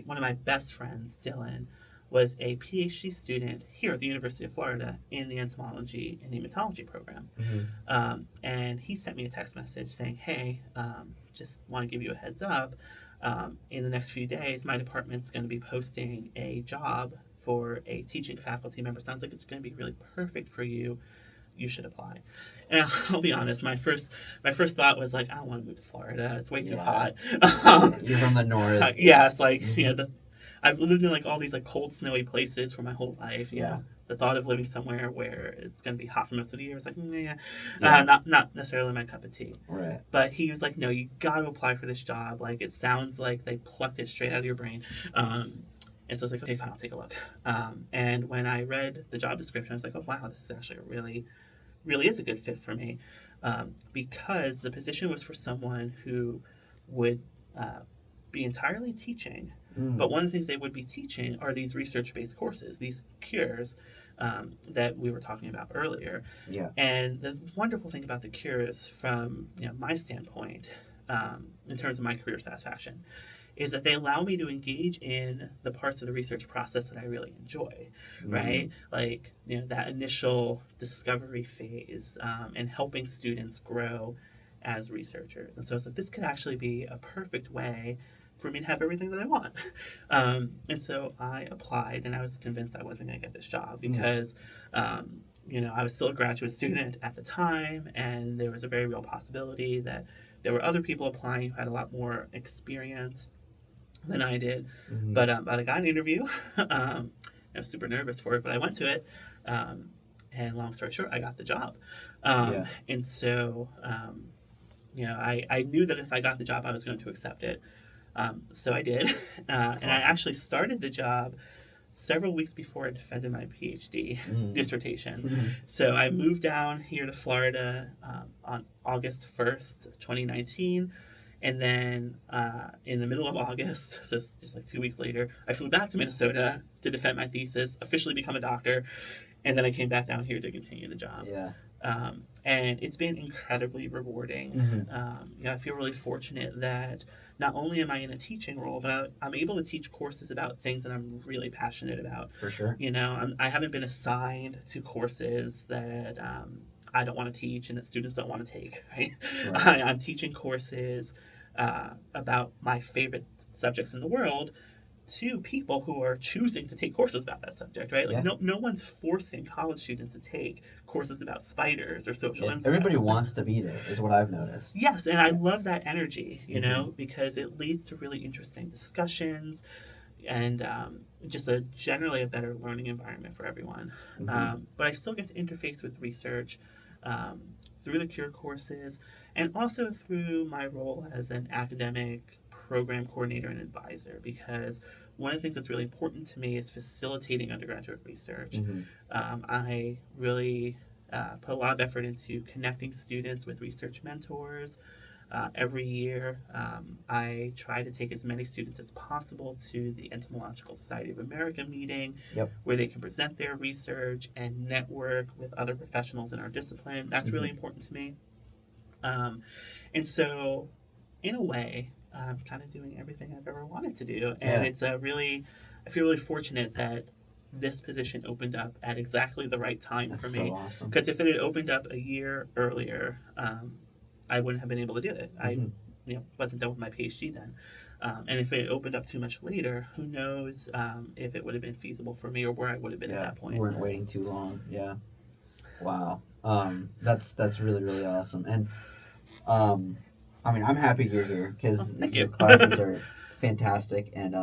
one of my best friends, Dylan, was a PhD student here at the University of Florida in the Entomology and Nematology program. And he sent me a text message saying, hey, just want to give you a heads up. In the next few days, my department's going to be posting a job for a teaching faculty member. Sounds like it's going to be really perfect for you. You should apply. And I'll be honest, my first thought was like, I don't want to move to Florida. It's way too hot. You're from the north. It's like I've lived in like all these like cold, snowy places for my whole life. You know, the thought of living somewhere where it's going to be hot for most of the year is like, not necessarily my cup of tea. Right. But he was like, no, you got to apply for this job. Like, it sounds like they plucked it straight out of your brain. And so I was like, okay, fine, I'll take a look. And when I read the job description, I was like, oh, wow, this is actually really is a good fit for me. Because the position was for someone who would be entirely teaching. But one of the things they would be teaching are these research-based courses, these cures that we were talking about earlier. And the wonderful thing about the cures from my standpoint, in terms of my career satisfaction, is that they allow me to engage in the parts of the research process that I really enjoy, right? Like, that initial discovery phase and helping students grow as researchers. And so it's like, this could actually be a perfect way for me to have everything that I want. And so I applied, and I was convinced I wasn't going to get this job because, I was still a graduate student at the time, and there was a very real possibility that there were other people applying who had a lot more experience than I did. But I got an interview. I was super nervous for it, but I went to it. And long story short, I got the job. And so, I knew that if I got the job, I was going to accept it. So I did. And I actually started the job several weeks before I defended my PhD dissertation. So I moved down here to Florida on August 1st, 2019. And then in the middle of August, so just like 2 weeks later, I flew back to Minnesota to defend my thesis, officially become a doctor, and then I came back down here to continue the job. And it's been incredibly rewarding. I feel really fortunate that not only am I in a teaching role, but I'm able to teach courses about things that I'm really passionate about. For sure. I haven't been assigned to courses that I don't want to teach and that students don't want to take, right? Right. I'm teaching courses about my favorite subjects in the world to people who are choosing to take courses about that subject, right? Like Yeah. no one's forcing college students to take courses about spiders or social Yeah. insects. Everybody wants to be there, is what I've noticed. Yes, and I Yeah. love that energy, you Mm-hmm. know, because it leads to really interesting discussions and just generally a better learning environment for everyone. Mm-hmm. But I still get to interface with research um, through the CURE courses and also through my role as an academic program coordinator and advisor, because one of the things that's really important to me is facilitating undergraduate research. Mm-hmm. I really put a lot of effort into connecting students with research mentors. Every year, I try to take as many students as possible to the Entomological Society of America meeting, Yep. where they can present their research and network with other professionals in our discipline. That's really Mm-hmm. important to me. Um, and so, in a way, I'm kind of doing everything I've ever wanted to do. And Yeah. it's I feel really fortunate that this position opened up at exactly the right time That's for so me. awesome. Because if it had opened up a year earlier, I wouldn't have been able to do it. I Mm-hmm. wasn't done with my PhD then. And if it opened up too much later, who knows if it would have been feasible for me or where I would have been at Yeah. that point. You weren't waiting too long. Yeah. Wow. That's really, really awesome. And I mean, I'm happy you're here because Thank your you. classes are fantastic, and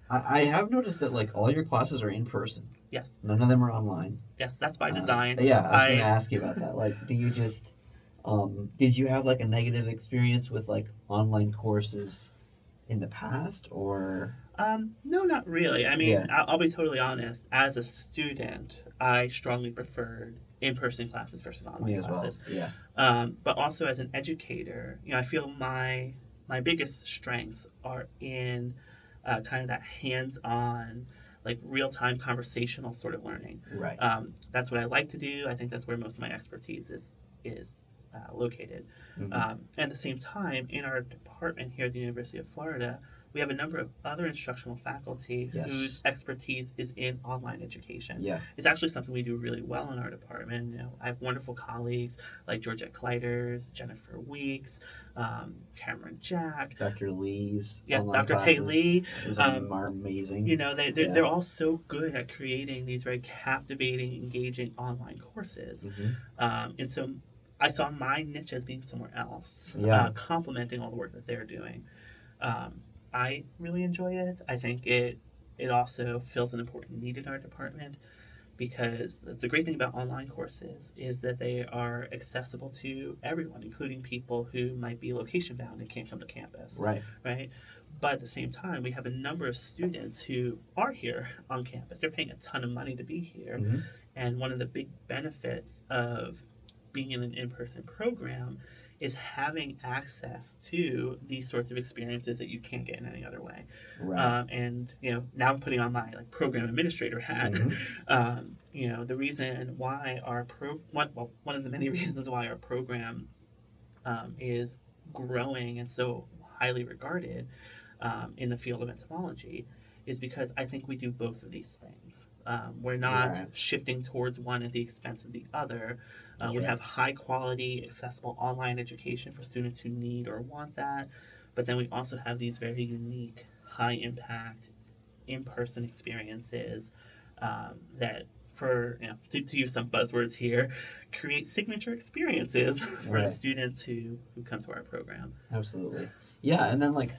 I have noticed that like all your classes are in person. Yes, None of them are online. yes, that's by design. Yeah, I was going to ask you about that. Like, do you just did you have like a negative experience with like online courses in the past, or No, not really. I mean, yeah, I'll be totally honest. As a student, I strongly preferred in-person classes versus me online as well? classes. Yeah, But also as an educator, I feel my biggest strengths are in kind of that hands-on, like real-time conversational sort of learning. right. That's what I like to do. I think that's where most of my expertise is located. Mm-hmm. At the same time, in our department here at the University of Florida, we have a number of other instructional faculty Yes. whose expertise is in online education. Yeah, It's actually something we do really well in our department. I have wonderful colleagues like Georgette Kleiders, Jennifer Weeks, Cameron Jack. Dr. Lee's Yeah, online Dr. Tay classes Lee. are amazing. They're all so good at creating these very captivating, engaging online courses. Mm-hmm. And so I saw my niche as being somewhere else, Yeah. complementing all the work that they're doing. Um, I really enjoy it. I think it also fills an important need in our department, because the great thing about online courses is that they are accessible to everyone, including people who might be location bound and can't come to campus, Right. right? But at the same time, we have a number of students who are here on campus. They're paying a ton of money to be here. Mm-hmm. And one of the big benefits of being in an in-person program is having access to these sorts of experiences that you can't get in any other way. Right. And now I'm putting on my program administrator hat. Mm-hmm. The reason why one of the many reasons why our program is growing and so highly regarded in the field of entomology is because I think we do both of these things. We're not Right. shifting towards one at the expense of the other. We right. have high quality, accessible online education for students who need or want that. But then we also have these very unique, high impact, in person experiences that, to use some buzzwords here, create signature experiences for Right. the students who come to our program. Absolutely. Yeah, and then like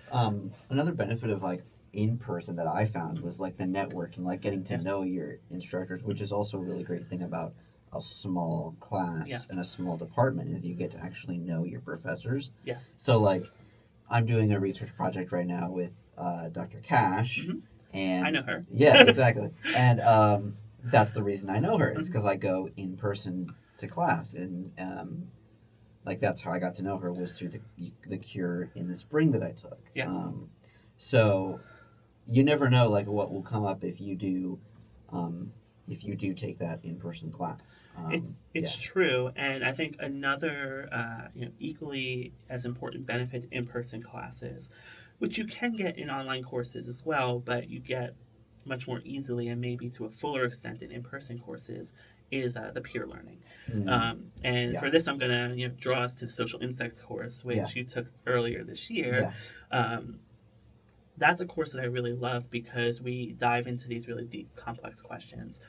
another benefit of like in person that I found was like the network and like getting to Yes. know your instructors, which is also a really great thing about a small class Yes. and a small department is you get to actually know your professors. Yes. So like I'm doing a research project right now with Dr. Cash, Mhm. and I know her. Yeah, exactly. And that's the reason I know her. It's Mhm. because I go in person to class, and like that's how I got to know her was through the cure in the spring that I took. Yes. So you never know like what will come up if you do take that in person class. It's true, and I think another equally as important benefit to in-person classes, which you can get in online courses as well, but you get much more easily and maybe to a fuller extent in in-person courses is the peer learning. And Yeah. for this, I'm going to draw us to the social insects course, which Yeah. you took earlier this year. Yeah. That's a course that I really love because we dive into these really deep, complex questions.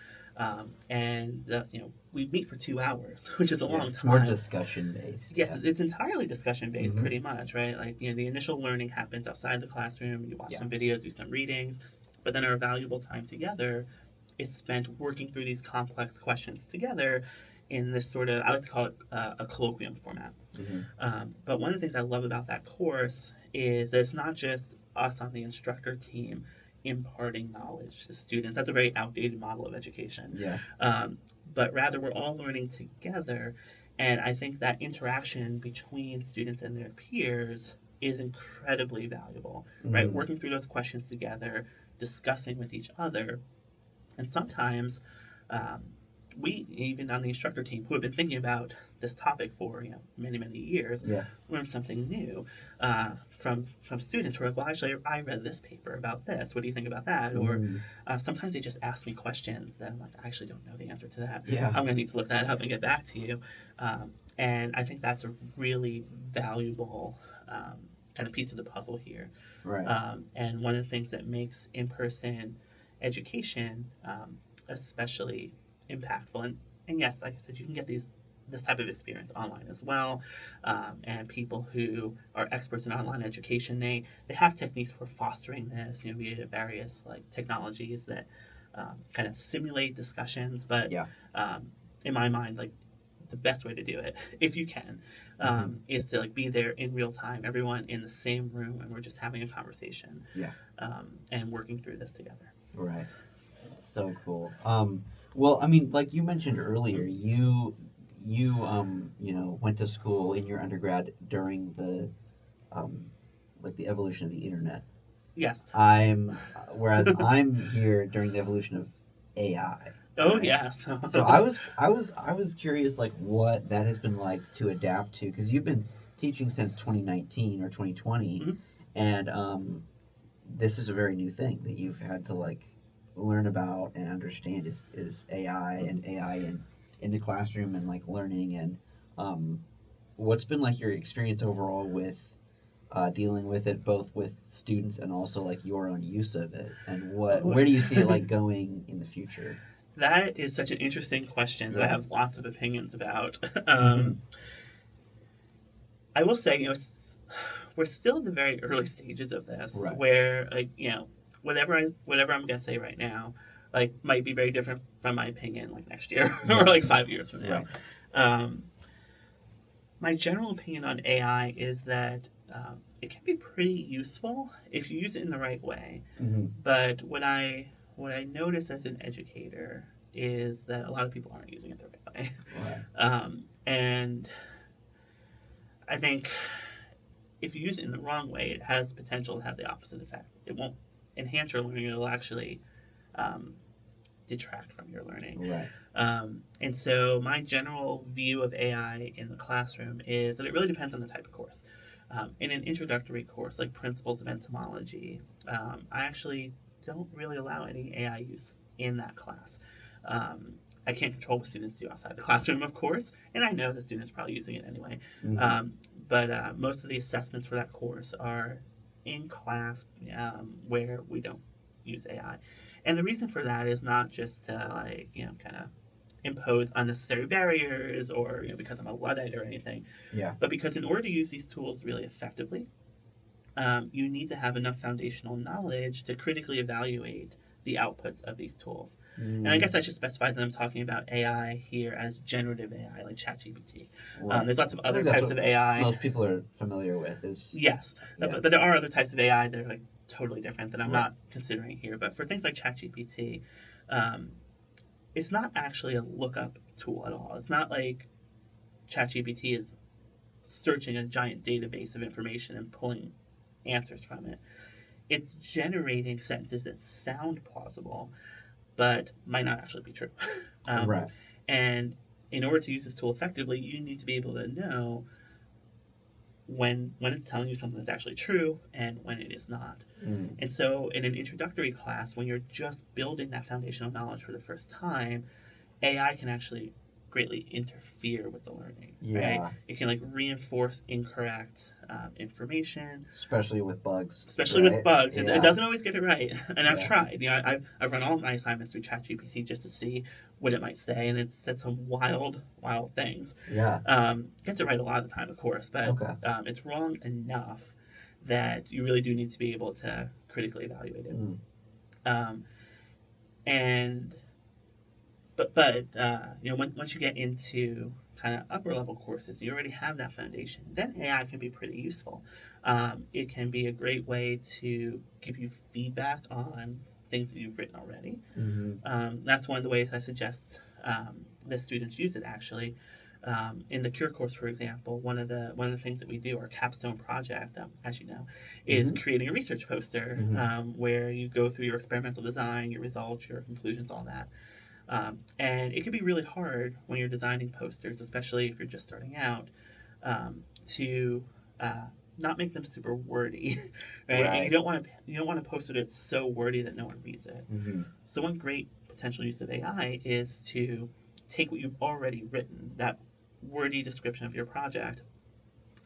We meet for 2 hours, which is a long time. More discussion based. Yes, it's entirely discussion based, Mhm. pretty much, right? Like, the initial learning happens outside the classroom. You watch some videos, do some readings, but then our valuable time together is spent working through these complex questions together in this sort of, I like to call it a colloquium format. But one of the things I love about that course is that it's not just us on the instructor team imparting knowledge to students. That's a very outdated model of education. Yeah. But rather, we're all learning together. And I think that interaction between students and their peers is incredibly valuable, right? Working through those questions together, discussing with each other. And sometimes we, even on the instructor team, who have been thinking about this topic for many, many years, learn something new from students who are like, well, actually, I read this paper about this. What do you think about that? Or sometimes they just ask me questions that I'm like, I actually don't know the answer to that. I'm going to need to look that up and get back to you. And I think that's a really valuable kind of piece of the puzzle here. Right. And one of the things that makes in-person education especially impactful. And yes, like I said, you can get this type of experience online as well. And people who are experts in online education, they have techniques for fostering this, via various like technologies that kind of simulate discussions. But in my mind, like the best way to do it, if you can, is to like be there in real time, everyone in the same room, and we're just having a conversation. And working through this together. Right. So cool. Well, I mean, like you mentioned earlier, you went to school in your undergrad during the like the evolution of the internet. Yes. Whereas I'm here during the evolution of AI. Oh, right? yes. So I was curious, like what that has been like to adapt to, because you've been teaching since 2019 or 2020, and this is a very new thing that you've had to like learn about and understand is AI and AI in the classroom and like learning, and what's been like your experience overall with dealing with it, both with students and also like your own use of it, and where do you see it like going in the future? That is such an interesting question that I have lots of opinions about. I will say, we're still in the very early stages of this, where like whatever I'm gonna say right now, like might be very different from my opinion like next year or like 5 years from now. My general opinion on AI is that it can be pretty useful if you use it in the right way. But what I notice as an educator is that a lot of people aren't using it the right way. And I think if you use it in the wrong way, it has potential to have the opposite effect. It won't enhance your learning; it'll actually detract from your learning. And so my general view of AI in the classroom is that it really depends on the type of course. In an introductory course like Principles of Entomology, I actually don't really allow any AI use in that class. I can't control what students do outside the classroom, of course, and I know the students are probably using it anyway. But most of the assessments for that course are in class, where we don't use AI. And the reason for that is not just to like kind of impose unnecessary barriers or because I'm a Luddite or anything. But because in order to use these tools really effectively, you need to have enough foundational knowledge to critically evaluate the outputs of these tools. And I guess I should specify that I'm talking about AI here as generative AI, like ChatGPT. There's lots of other types of AI. Most people are familiar with is yes, but there are other types of AI that are like totally different that I'm not considering here. But for things like ChatGPT, it's not actually a lookup tool at all. It's not like ChatGPT is searching a giant database of information and pulling answers from it. It's generating sentences that sound plausible, but might not actually be true. And in order to use this tool effectively, you need to be able to know when it's telling you something that's actually true and when it is not. Mm. And so in an introductory class, when you're just building that foundational knowledge for the first time, AI can actually greatly interfere with the learning. Yeah. Right? It can like reinforce incorrect information, Especially with bugs. especially right? with bugs. Yeah. It doesn't always get it right, and I've Yeah. tried. I've run all of my assignments through ChatGPT just to see what it might say, and it said some wild things. Yeah. Gets it right a lot of the time, of course, but Okay. it's wrong enough that you really do need to be able to critically evaluate it. Mm. And once you get into kind of upper level courses, you already have that foundation. Then AI can be pretty useful. It can be a great way to give you feedback on things that you've written already. Mm-hmm. That's one of the ways I suggest that students use it. Actually, in the Cure course, for example, one of the things that we do, our capstone project, as you know, is creating a research poster where you go through your experimental design, your results, your conclusions, all that. And it can be really hard when you're designing posters, especially if you're just starting out, to not make them super wordy, right? And you don't want to post it that's so wordy that no one reads it. Mm-hmm. So one great potential use of AI is to take what you've already written, that wordy description of your project,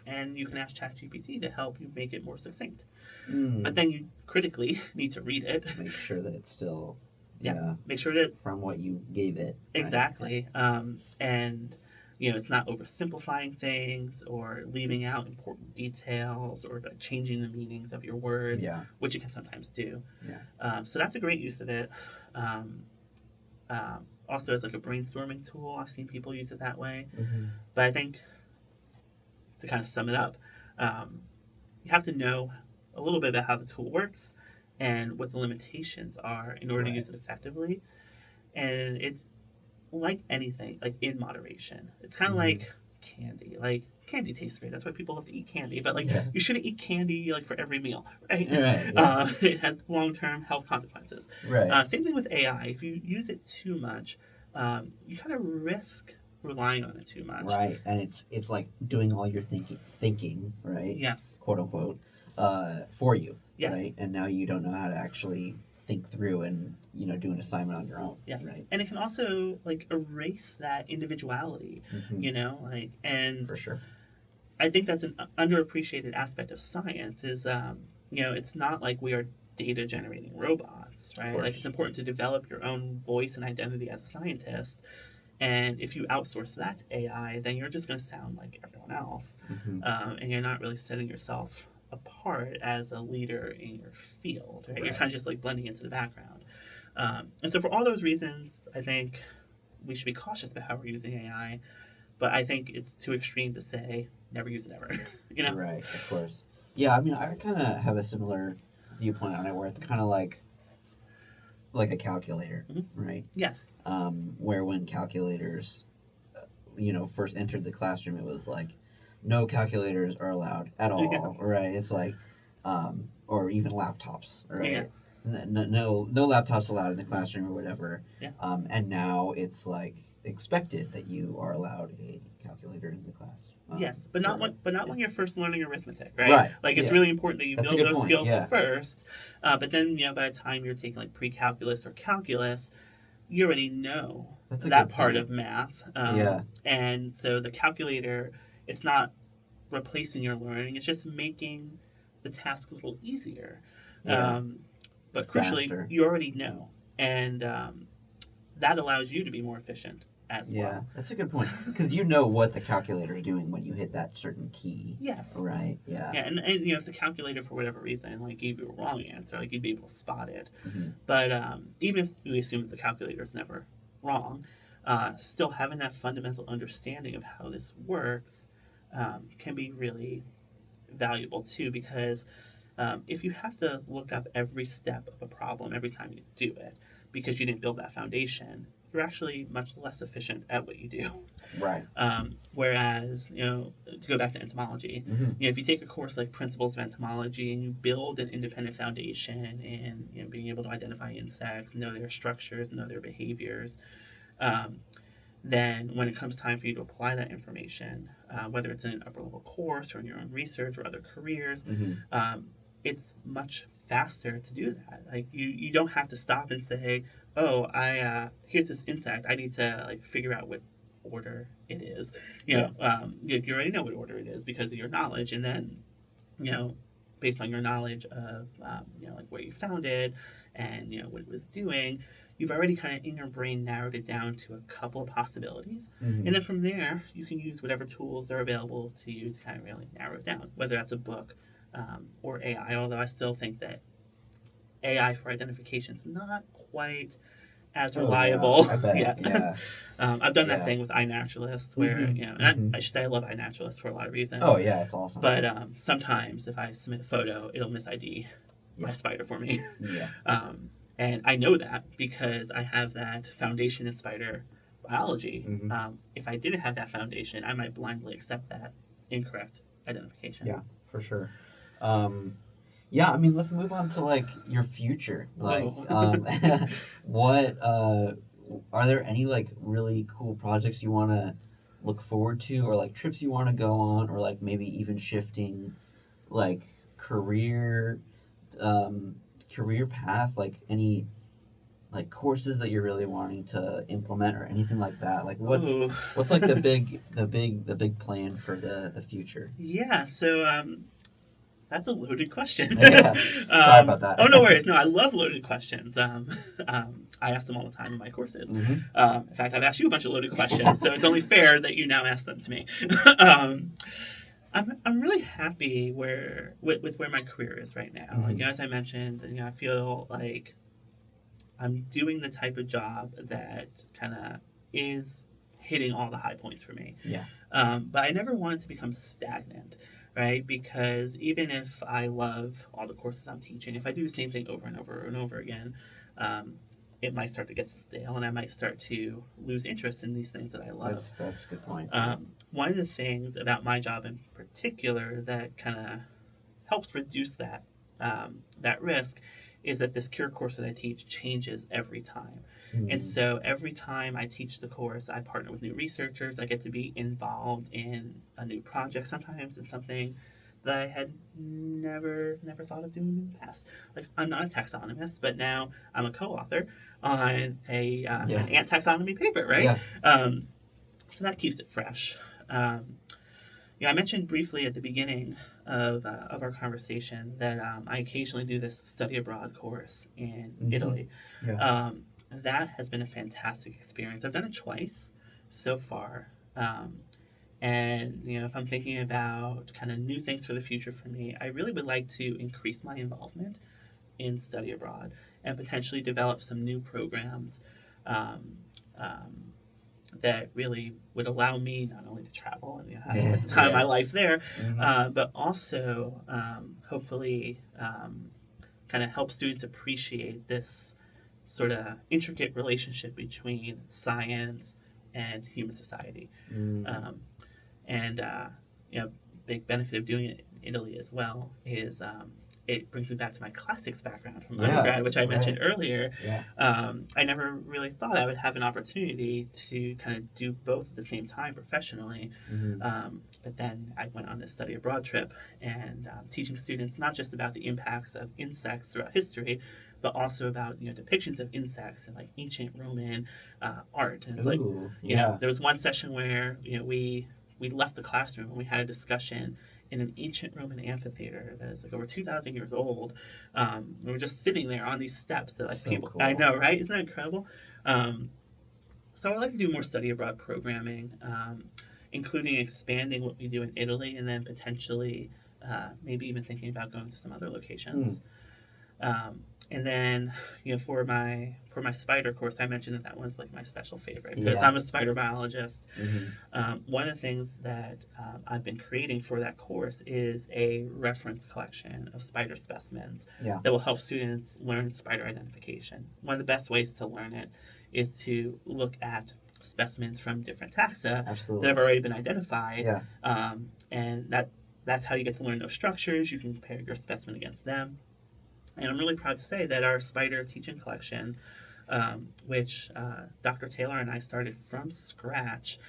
and you can ask ChatGPT to help you make it more succinct. Mm. But then you critically need to read it. Make sure that it's still Make sure that from what you gave it. exactly, and it's not oversimplifying things or leaving out important details or like changing the meanings of your words, which it can sometimes do. So that's a great use of it. Also as like a brainstorming tool, I've seen people use it that way. Mm-hmm. But I think to kind of sum it up, you have to know a little bit about how the tool works and what the limitations are in order to use it effectively. And it's like anything, like in moderation. It's kind of like candy. Like candy tastes great. That's why people love to eat candy. But like you shouldn't eat candy like for every meal, right? It has long-term health consequences. Same thing with AI. If you use it too much, you kind of risk relying on it too much. Right, and it's like doing all your thinking, right? Yes. Quote unquote, for you. Yes. Right, and now you don't know how to actually think through and do an assignment on your own. Yes. Right. And it can also like erase that individuality. Mm-hmm. And for sure. I think that's an underappreciated aspect of science. Is it's not like we are data generating robots, right? Like it's important to develop your own voice and identity as a scientist. And if you outsource that to AI, then you're just going to sound like everyone else, and you're not really setting yourself apart as a leader in your field. Right? You're kind of just like blending into the background. And so for all those reasons, I think we should be cautious about how we're using AI. But I think it's too extreme to say never use it ever. Right, of course. Yeah, I mean, I kind of have a similar viewpoint on it, where it's kind of like a calculator, right? Yes. Where when calculators, first entered the classroom, it was like, no calculators are allowed at all, right? It's like, or even laptops, right? Yeah. No laptops allowed in the classroom or whatever. Yeah. And now it's like expected that you are allowed a calculator in the class. Yes, but not when you're first learning arithmetic, right? Right. Like it's really important that you build those skills first. But then by the time you're taking like pre-calculus or calculus, you already know that part of math. And so the calculator, it's not replacing your learning; it's just making the task a little easier. But crucially, faster. You already know, and that allows you to be more efficient as well. Yeah, that's a good point, because you know what the calculator is doing when you hit that certain key. Yes. Right. Yeah. Yeah, and if the calculator for whatever reason like gave you a wrong answer, like you'd be able to spot it. Mm-hmm. But even if we assume that the calculator is never wrong, still having that fundamental understanding of how this works can be really valuable too, because if you have to look up every step of a problem every time you do it because you didn't build that foundation, you're actually much less efficient at what you do. Right. Whereas, to go back to entomology, if you take a course like Principles of Entomology and you build an independent foundation in, being able to identify insects, know their structures, know their behaviors, then when it comes time for you to apply that information, whether it's in an upper level course or in your own research or other careers, it's much faster to do that. Like you don't have to stop and say, oh, I here's this insect. I need to like figure out what order it is. You already know what order it is because of your knowledge, and then based on your knowledge of like where you found it and what it was doing, you've already kind of in your brain narrowed it down to a couple of possibilities, and then from there you can use whatever tools are available to you to kind of really narrow it down, whether that's a book or AI. Although I still think that AI for identification is not quite as reliable. I bet. yet. Yeah. I've done that thing with iNaturalist where and I should say I love iNaturalist for a lot of reasons. Oh yeah, it's awesome. But sometimes if I submit a photo, it'll mis ID my spider for me. Yeah. And I know that because I have that foundation in spider biology. If I didn't have that foundation, I might blindly accept that incorrect identification. Yeah, for sure. Yeah, I mean, let's move on to like your future. Like, what are there any like really cool projects you want to look forward to, or like trips you want to go on, or like maybe even shifting like career path, like any like courses that you're really wanting to implement or anything like that? Like what's like the big plan for the future? Yeah, so that's a loaded question. Yeah. Sorry about that. Oh, no worries. No, I love loaded questions. I ask them all the time in my courses. In fact, I've asked you a bunch of loaded questions, so it's only fair that you now ask them to me. I'm really happy with where my career is right now. Like, as I mentioned, I feel like I'm doing the type of job that kind of is hitting all the high points for me. Yeah. But I never wanted to become stagnant, right? Because even if I love all the courses I'm teaching, if I do the same thing over and over and over again, it might start to get stale, and I might start to lose interest in these things that I love. That's a good point. One of the things about my job in particular that kind of helps reduce that risk is that this cure course that I teach changes every time. And so every time I teach the course, I partner with new researchers. I get to be involved in a new project. Sometimes it's something that I had never thought of doing in the past. Like, I'm not a taxonomist, but now I'm a co-author on an ant taxonomy paper, right? Yeah. So that keeps it fresh. I mentioned briefly at the beginning of our conversation that I occasionally do this study abroad course in Italy. Yeah. That has been a fantastic experience. I've done it twice so far. And if I'm thinking about kind of new things for the future for me, I really would like to increase my involvement in study abroad and potentially develop some new programs that really would allow me not only to travel and have the time of my life there, but also hopefully kind of help students appreciate this sort of intricate relationship between science and human society. And big benefit of doing it in Italy as well is it brings me back to my classics background from undergrad, which I mentioned earlier. I never really thought I would have an opportunity to kind of do both at the same time professionally. But then I went on this study abroad trip and teaching students not just about the impacts of insects throughout history, but also about depictions of insects in like ancient Roman art. And it's there was one session where we left the classroom and we had a discussion in an ancient Roman amphitheater that is like over 2,000 years old. We were just sitting there on these steps that like people. Cool. I know, right? Isn't that incredible? So I'd like to do more study abroad programming, including expanding what we do in Italy, and then potentially maybe even thinking about going to some other locations. And then, for my spider course, I mentioned that was like my special favorite because I'm a spider biologist. One of the things that I've been creating for that course is a reference collection of spider specimens that will help students learn spider identification. One of the best ways to learn it is to look at specimens from different taxa that have already been identified, and that's how you get to learn those structures. You can compare your specimen against them. And I'm really proud to say that our spider teaching collection which Dr. Taylor and I started from scratch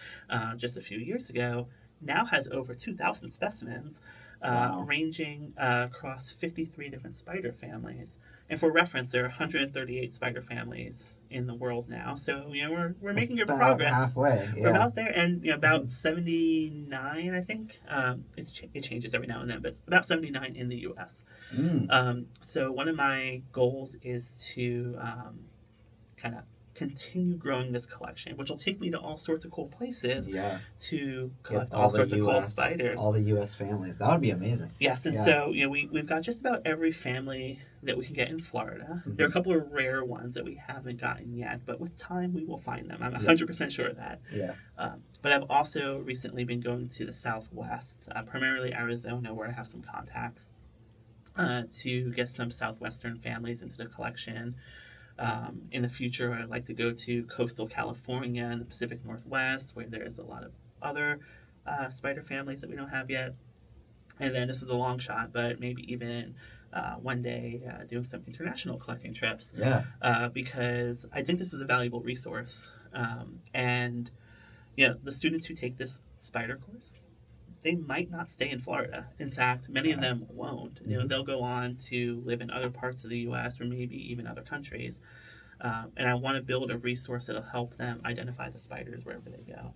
just a few years ago, now has over 2,000 specimens, Wow. ranging across 53 different spider families. And for reference, there are 138 spider families in the world now. So we're making good About progress. halfway. We're Yeah. about there, and about 79, I think. It changes every now and then, but it's about 79 in the U.S. So one of my goals is to kind of continue growing this collection, which will take me to all sorts of cool places Yeah. to Get collect all sorts of cool spiders. All the U.S. families. That would be amazing. Yes, and Yeah. so we've got just about every family that we can get in Florida. There are a couple of rare ones that we haven't gotten yet, but with time we will find them. I'm 100% sure of that. Yeah. But I've also recently been going to the Southwest, primarily Arizona, where I have some contacts, to get some Southwestern families into the collection. In the future, I'd like to go to coastal California and the Pacific Northwest, where there's a lot of other spider families that we don't have yet. And then this is a long shot, but maybe even one day doing some international collecting trips. Yeah. Because I think this is a valuable resource. And the students who take this spider course, they might not stay in Florida. In fact, many of them won't. They'll go on to live in other parts of the U.S. or maybe even other countries. And I want to build a resource that'll help them identify the spiders wherever they go.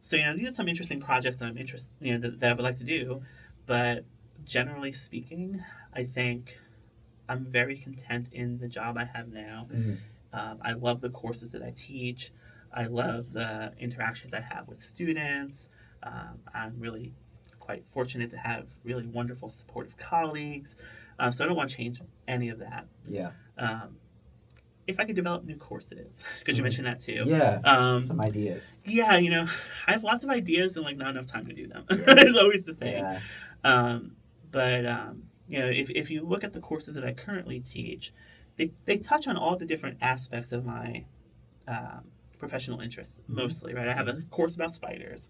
So these are some interesting projects that I'm interested, that I would like to do. But generally speaking, I think I'm very content in the job I have now. I love the courses that I teach. I love the interactions I have with students. I'm really quite fortunate to have really wonderful, supportive colleagues. So I don't want to change any of that. Yeah. If I could develop new courses, because you mentioned that too. Yeah. Some ideas. Yeah, I have lots of ideas and not enough time to do them. Is always the thing. Yeah. But if you look at the courses that I currently teach, they touch on all the different aspects of my professional interests, mostly, right? I have a course about spiders.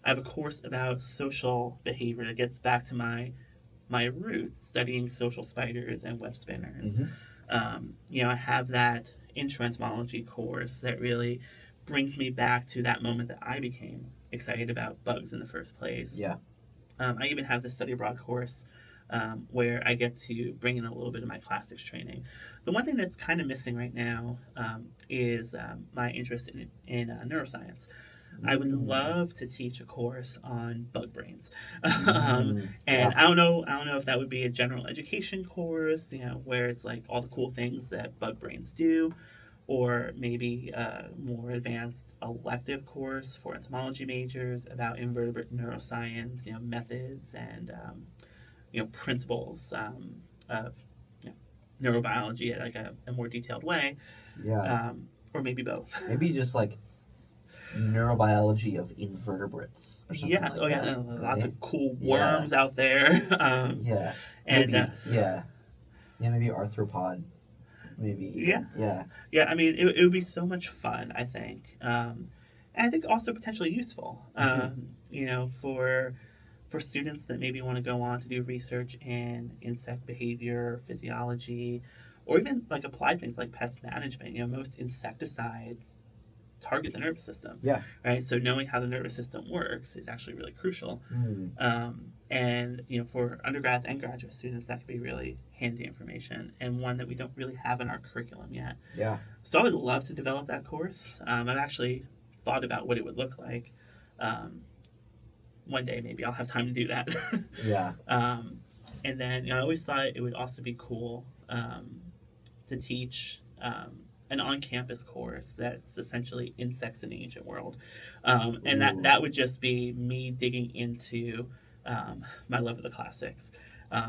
I have a course about social behavior that gets back to my roots, studying social spiders and web spinners. I have that intro entomology course that really brings me back to that moment that I became excited about bugs in the first place. Yeah. I even have the study abroad course where I get to bring in a little bit of my plastics training. The one thing that's kind of missing right now is my interest in neuroscience. I would love to teach a course on bug brains, and I don't know if that would be a general education course, where it's like all the cool things that bug brains do, or maybe a more advanced elective course for entomology majors about invertebrate neuroscience, methods and principles of neurobiology at like a more detailed way. Yeah. Or maybe both. Maybe just like neurobiology of invertebrates. Yes. Like Oh, yeah. that, Lots right? of cool worms out there. Yeah. And Maybe, yeah, maybe arthropod. Maybe. Yeah. Yeah. I mean, it would be so much fun, I think. And I think also potentially useful. For students that maybe want to go on to do research in insect behavior, physiology, or even like applied things like pest management. Most insecticides target the nervous system. Yeah. Right. So knowing how the nervous system works is actually really crucial. And for undergrads and graduate students, that could be really handy information and one that we don't really have in our curriculum yet. Yeah. So I would love to develop that course. I've actually thought about what it would look like. One day maybe I'll have time to do that. Yeah. And then I always thought it would also be cool to teach an on-campus course that's essentially insects in the ancient world, and that would just be me digging into my love of the classics.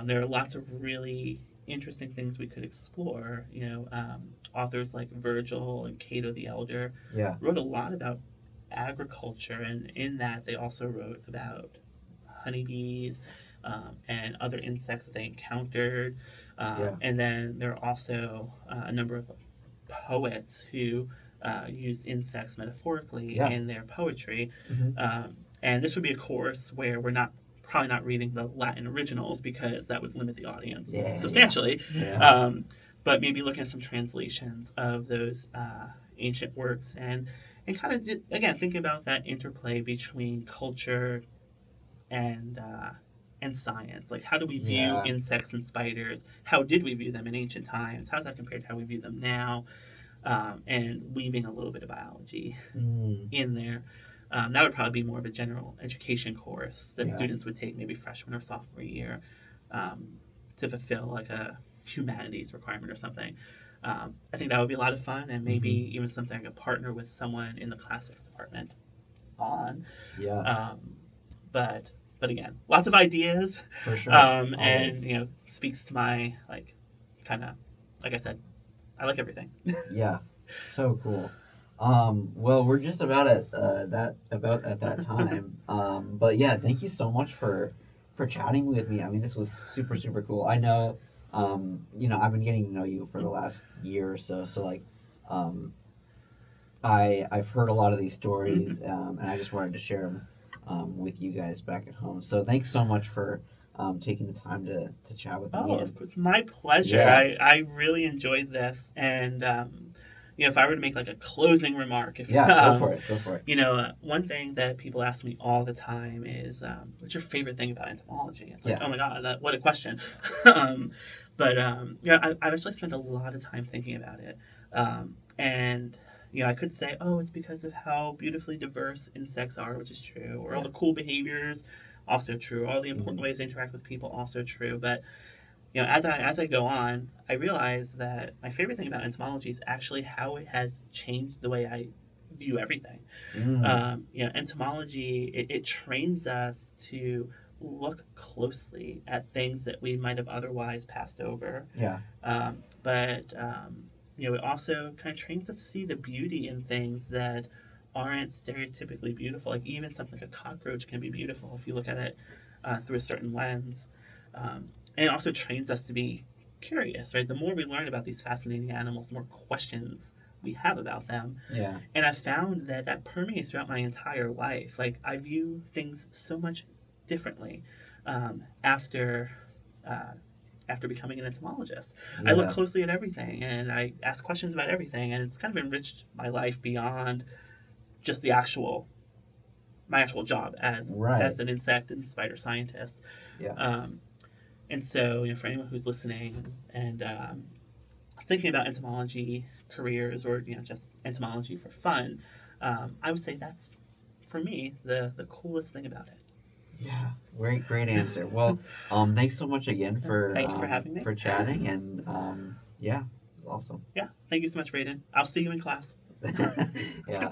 There are lots of really interesting things we could explore. Authors like Virgil and Cato the Elder wrote a lot about agriculture, and in that they also wrote about honeybees and other insects that they encountered. And then there are also a number of poets who used insects metaphorically in their poetry. And this would be a course where we're probably not reading the Latin originals because that would limit the audience substantially. but maybe looking at some translations of those ancient works and kind of again thinking about that interplay between culture and science. Like, how do we view Yeah. insects and spiders? How did we view them in ancient times? How does that compare to how we view them now? And weaving a little bit of biology in there. That would probably be more of a general education course that Yeah. students would take maybe freshman or sophomore year to fulfill like a humanities requirement or something. I think that would be a lot of fun, and maybe even something I could partner with someone in the classics department on. Yeah. But again, lots of ideas, For sure. and speaks to my kind of like I said, I like everything. Yeah. So cool. Well, we're just about at that time. But yeah, thank you so much for chatting with me. I mean, this was super cool. I know, I've been getting to know you for the last year or so. So like, I've heard a lot of these stories, and I just wanted to share them with you guys back at home. So thanks so much for taking the time to chat with me. Oh, of course, my pleasure. Yeah. I really enjoyed this, and if I were to make like a closing remark, if Go for it. Go for it. One thing that people ask me all the time is, "What's your favorite thing about entomology?" It's like, oh my god, what a question. I've actually spent a lot of time thinking about it, and I could say, oh, it's because of how beautifully diverse insects are, which is true, or all the cool behaviors, also true, all the important ways they interact with people, also true. But as I go on, I realize that my favorite thing about entomology is actually how it has changed the way I view everything. Entomology it trains us to look closely at things that we might have otherwise passed over. Yeah. It also kind of trains us to see the beauty in things that aren't stereotypically beautiful. Like even something like a cockroach can be beautiful if you look at it through a certain lens. And it also trains us to be curious, right? The more we learn about these fascinating animals, the more questions we have about them. Yeah. And I found that permeates throughout my entire life. Like I view things so much differently after becoming an entomologist. I look closely at everything and I ask questions about everything, and it's kind of enriched my life beyond just my actual job as an insect and spider scientist. Yeah. And so, for anyone who's listening and thinking about entomology careers or just entomology for fun, I would say that's for me the coolest thing about it. Yeah, great answer. Well, thanks so much again for Thank you for having me. for chatting, and yeah, it was awesome. Yeah, thank you so much, Bradon. I'll see you in class. Yeah.